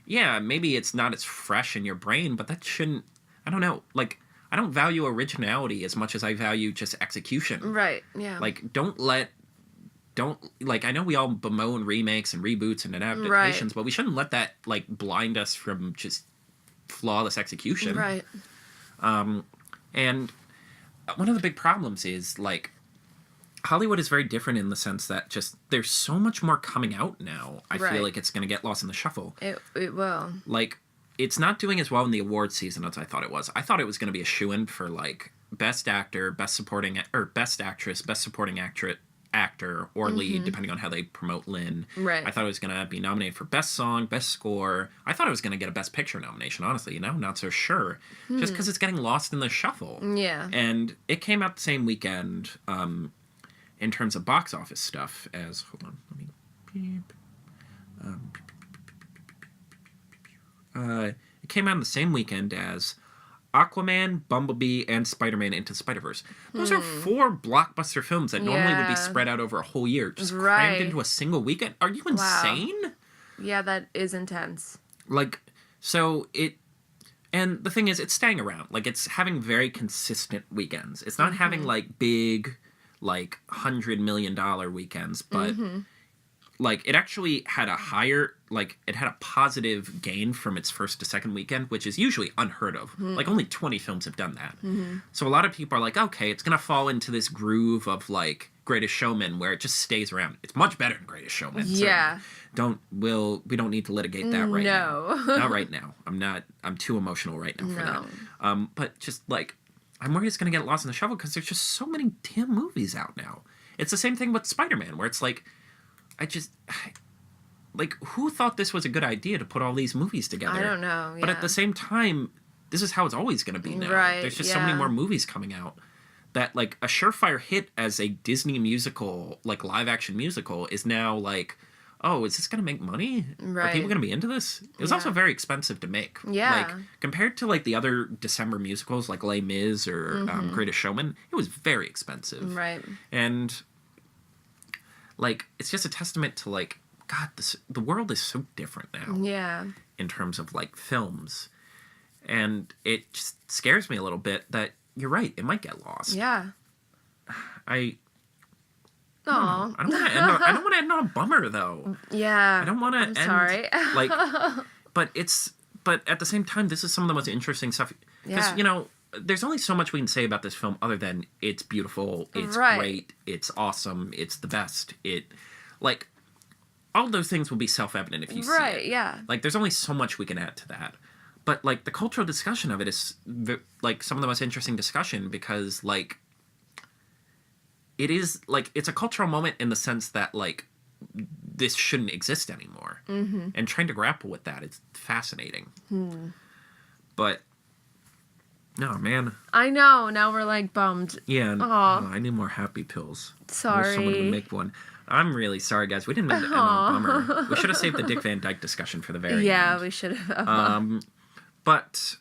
yeah, maybe it's not as fresh in your brain, but that shouldn't, I don't know, like, I don't value originality as much as I value just execution. Right, yeah. Like, like, I know we all bemoan remakes and reboots and adaptations, but we shouldn't let that, like, blind us from just flawless execution. Right. And one of the big problems is, like, Hollywood is very different in the sense that just there's so much more coming out now. I feel like it's going to get lost in the shuffle. It will. Like, it's not doing as well in the awards season as I thought it was. I thought it was going to be a shoo-in for, like, Best Actor, Best Supporting, or Best Actress, Best Supporting Actor, or Lead, depending on how they promote Lynn. Right. I thought it was going to be nominated for Best Song, Best Score. I thought it was going to get a Best Picture nomination, honestly, you know? Not so sure. Just because it's getting lost in the shuffle. Yeah. And it came out the same weekend, in terms of box office stuff as... Hold on, let me... it came out on the same weekend as Aquaman, Bumblebee, and Spider-Man Into the Spider-Verse. Those are 4 blockbuster films that normally would be spread out over a whole year. Just crammed into a single weekend. Are you insane? Wow. Yeah, that is intense. Like, so it... And the thing is, it's staying around. Like, it's having very consistent weekends. It's not having, like, big, like, $100 million weekends, but like, it actually had a higher, like, it had a positive gain from its first to second weekend, which is usually unheard of. Like, only 20 films have done that. So a lot of people are like, okay, it's going to fall into this groove of, like, Greatest Showman, where it just stays around. It's much better than Greatest Showman. Yeah. We don't need to litigate that right now. No. Not right now. I'm too emotional right now for that. But just, like, I'm worried it's going to get lost in the shuffle because there's just so many damn movies out now. It's the same thing with Spider-Man, where it's like, like, who thought this was a good idea to put all these movies together? I don't know, But at the same time, this is how it's always going to be now. Right, There's just so many more movies coming out that, like, a surefire hit as a Disney musical, like, live-action musical, is now, like, oh, is this going to make money? Right. Are people going to be into this? It was also very expensive to make. Yeah. Like, compared to, like, the other December musicals, like Les Mis or Greatest Showman, it was very expensive. Right. And, like, it's just a testament to, like, God, the world is so different now. Yeah. In terms of, like, films. And it just scares me a little bit that you're right, it might get lost. Yeah. I don't want to end on a bummer, though. Yeah. I don't want to end... Sorry. Like, but at the same time, this is some of the most interesting stuff. Because, you know, there's only so much we can say about this film other than it's beautiful, it's great, it's awesome, it's the best. Like, all those things will be self-evident if you see it. Right, yeah. Like, there's only so much we can add to that. But, like, the cultural discussion of it is, like, some of the most interesting discussion because, like, it is, like, it's a cultural moment in the sense that, like, this shouldn't exist anymore. And trying to grapple with that, it's fascinating. But, no, man. I know, now we're, like, bummed. Yeah, I need more happy pills. Sorry. I wish someone would make one. I'm really sorry, guys. We didn't mean to end on a bummer. We should have saved the Dick Van Dyke discussion for the very end. Yeah, we should have. But,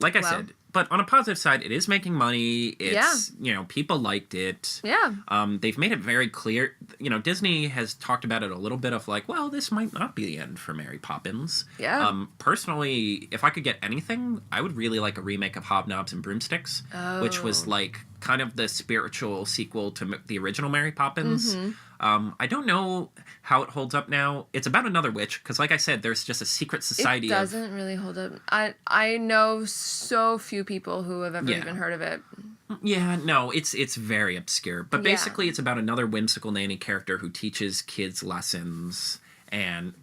like I said, but on a positive side, it is making money. It's, you know, people liked it. Yeah. They've made it very clear. You know, Disney has talked about it a little bit of like, well, this might not be the end for Mary Poppins. Yeah. Personally, if I could get anything, I would really like a remake of Hobnobs and Broomsticks, which was like kind of the spiritual sequel to the original Mary Poppins. I don't know how it holds up now. It's about another witch, because like I said, there's just a secret society. It doesn't really hold up. I know so few people who have ever even heard of it. Yeah, no, it's very obscure. But basically it's about another whimsical nanny character who teaches kids lessons.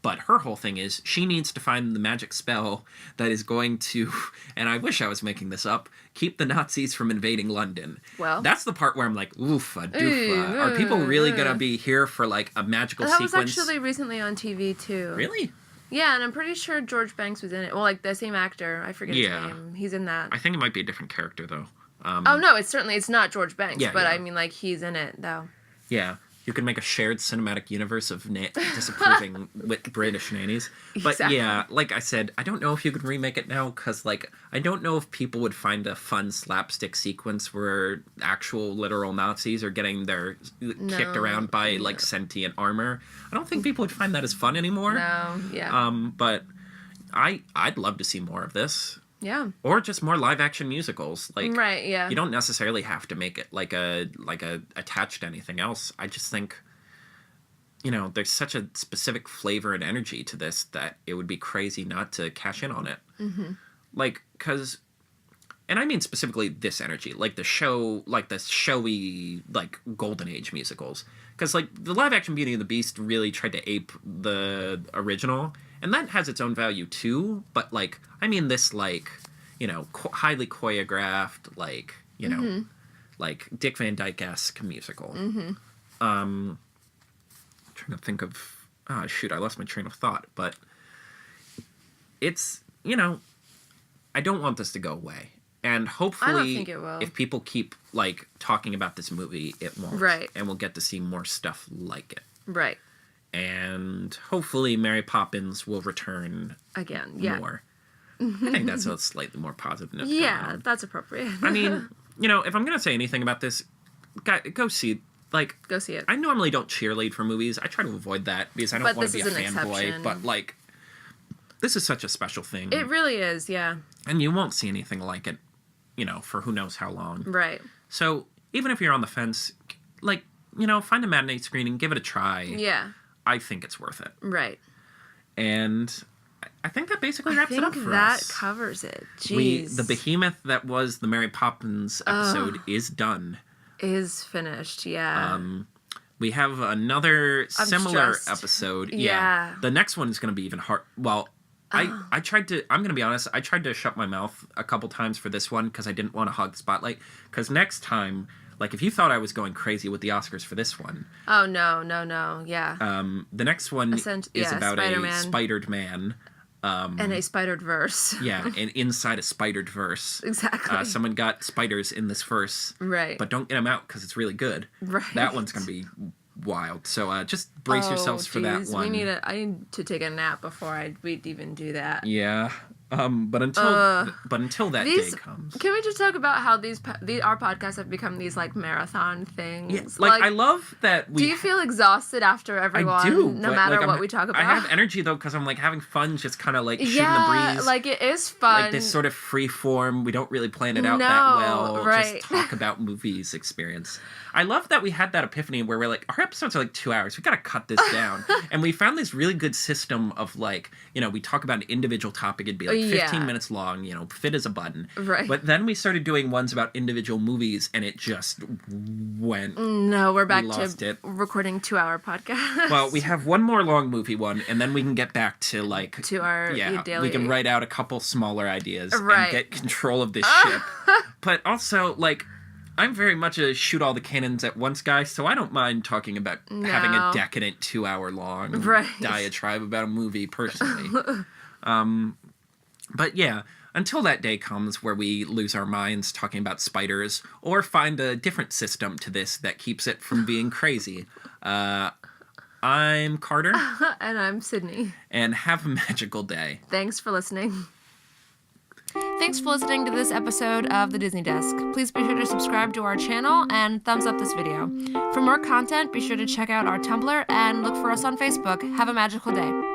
But her whole thing is she needs to find the magic spell that is going to, and I wish I was making this up, keep the Nazis from invading London. Well, that's the part where I'm like, oofa doofa. Are people really gonna be here for like a magical sequence? That was actually recently on TV too. Really? Yeah, and I'm pretty sure George Banks was in it. Well, like the same actor. I forget his name. He's in that. I think it might be a different character though. Oh no, it's not George Banks, but I mean like he's in it though. Yeah. You could make a shared cinematic universe of disapproving with British nannies. But yeah, like I said, I don't know if you could remake it now, because like, I don't know if people would find a fun slapstick sequence where actual literal Nazis are getting their kicked around by like sentient armor. I don't think people would find that as fun anymore. No, yeah. But I'd love to see more of this. Yeah. Or just more live action musicals. Like, right, yeah. You don't necessarily have to make it like a attached to anything else. I just think, you know, there's such a specific flavor and energy to this that it would be crazy not to cash in on it. Like, because, and I mean specifically this energy, like the showy, like golden age musicals. Because like the live action Beauty and the Beast really tried to ape the original. And that has its own value too, but like, I mean this like, you know, highly choreographed, like, you know, like Dick Van Dyke-esque musical. I'm trying to think of, shoot, I lost my train of thought, but it's, you know, I don't want this to go away. And hopefully, I don't think it will. If people keep like talking about this movie, it won't. Right. And we'll get to see more stuff like it. Right. And hopefully Mary Poppins will return again. Yeah. More. I think that's a slightly more positive note. Yeah, that's appropriate. I mean, you know, if I'm going to say anything about this, go see it. Like, go see it. I normally don't cheerlead for movies. I try to avoid that because I don't want to be a fanboy. But, like, this is such a special thing. It really is, yeah. And you won't see anything like it, you know, for who knows how long. Right. So, even if you're on the fence, like, you know, find a matinee screening, give it a try. Yeah. I think it's worth it. Right. And I think that basically wraps it up for us. That covers it. Jeez. The behemoth that was the Mary Poppins episode is done. Is finished, yeah. We have another similar episode. Yeah. The next one is going to be even hard. Well, I'm going to be honest, I tried to shut my mouth a couple times for this one because I didn't want to hog the spotlight. Because next time, like, if you thought I was going crazy with the Oscars for this one. Oh, no, yeah. The next one is about Spider-Man. a spidered man. And a spidered verse. Yeah, and inside a spidered verse. Exactly. Someone got spiders in this verse. Right. But don't get them out because it's really good. Right. That one's going to be wild. So just brace yourselves for that one. I need to take a nap before we'd even do that. Yeah. But until that day comes. Can we just talk about how our podcasts have become these like marathon things? Yeah, like I love that we. Do you feel exhausted after every one? I do. No matter what we talk about. I have energy though because I'm like having fun, just kind of like shooting the breeze. Like it is fun. Like this sort of free form. We don't really plan it out that well. Right. Just talk about movies experience. I love that we had that epiphany where we're like, our episodes are like 2 hours. We got to cut this down. And we found this really good system of like, we talk about an individual topic. It'd be like 15 minutes long, fit as a button. Right. But then we started doing ones about individual movies and it just went. No, we're back to recording 2-hour podcast. Well, we have one more long movie one and then we can get back to like. To our daily. We can write out a couple smaller ideas and get control of this ship. But also like. I'm very much a shoot all the cannons at once guy, so I don't mind talking about having a decadent 2-hour long diatribe about a movie personally. But yeah, until that day comes where we lose our minds talking about spiders or find a different system to this that keeps it from being crazy. I'm Carter. And I'm Sydney. And have a magical day. Thanks for listening. Thanks for listening to this episode of The Disney Desk. Please be sure to subscribe to our channel and thumbs up this video. For more content, be sure to check out our Tumblr and look for us on Facebook. Have a magical day.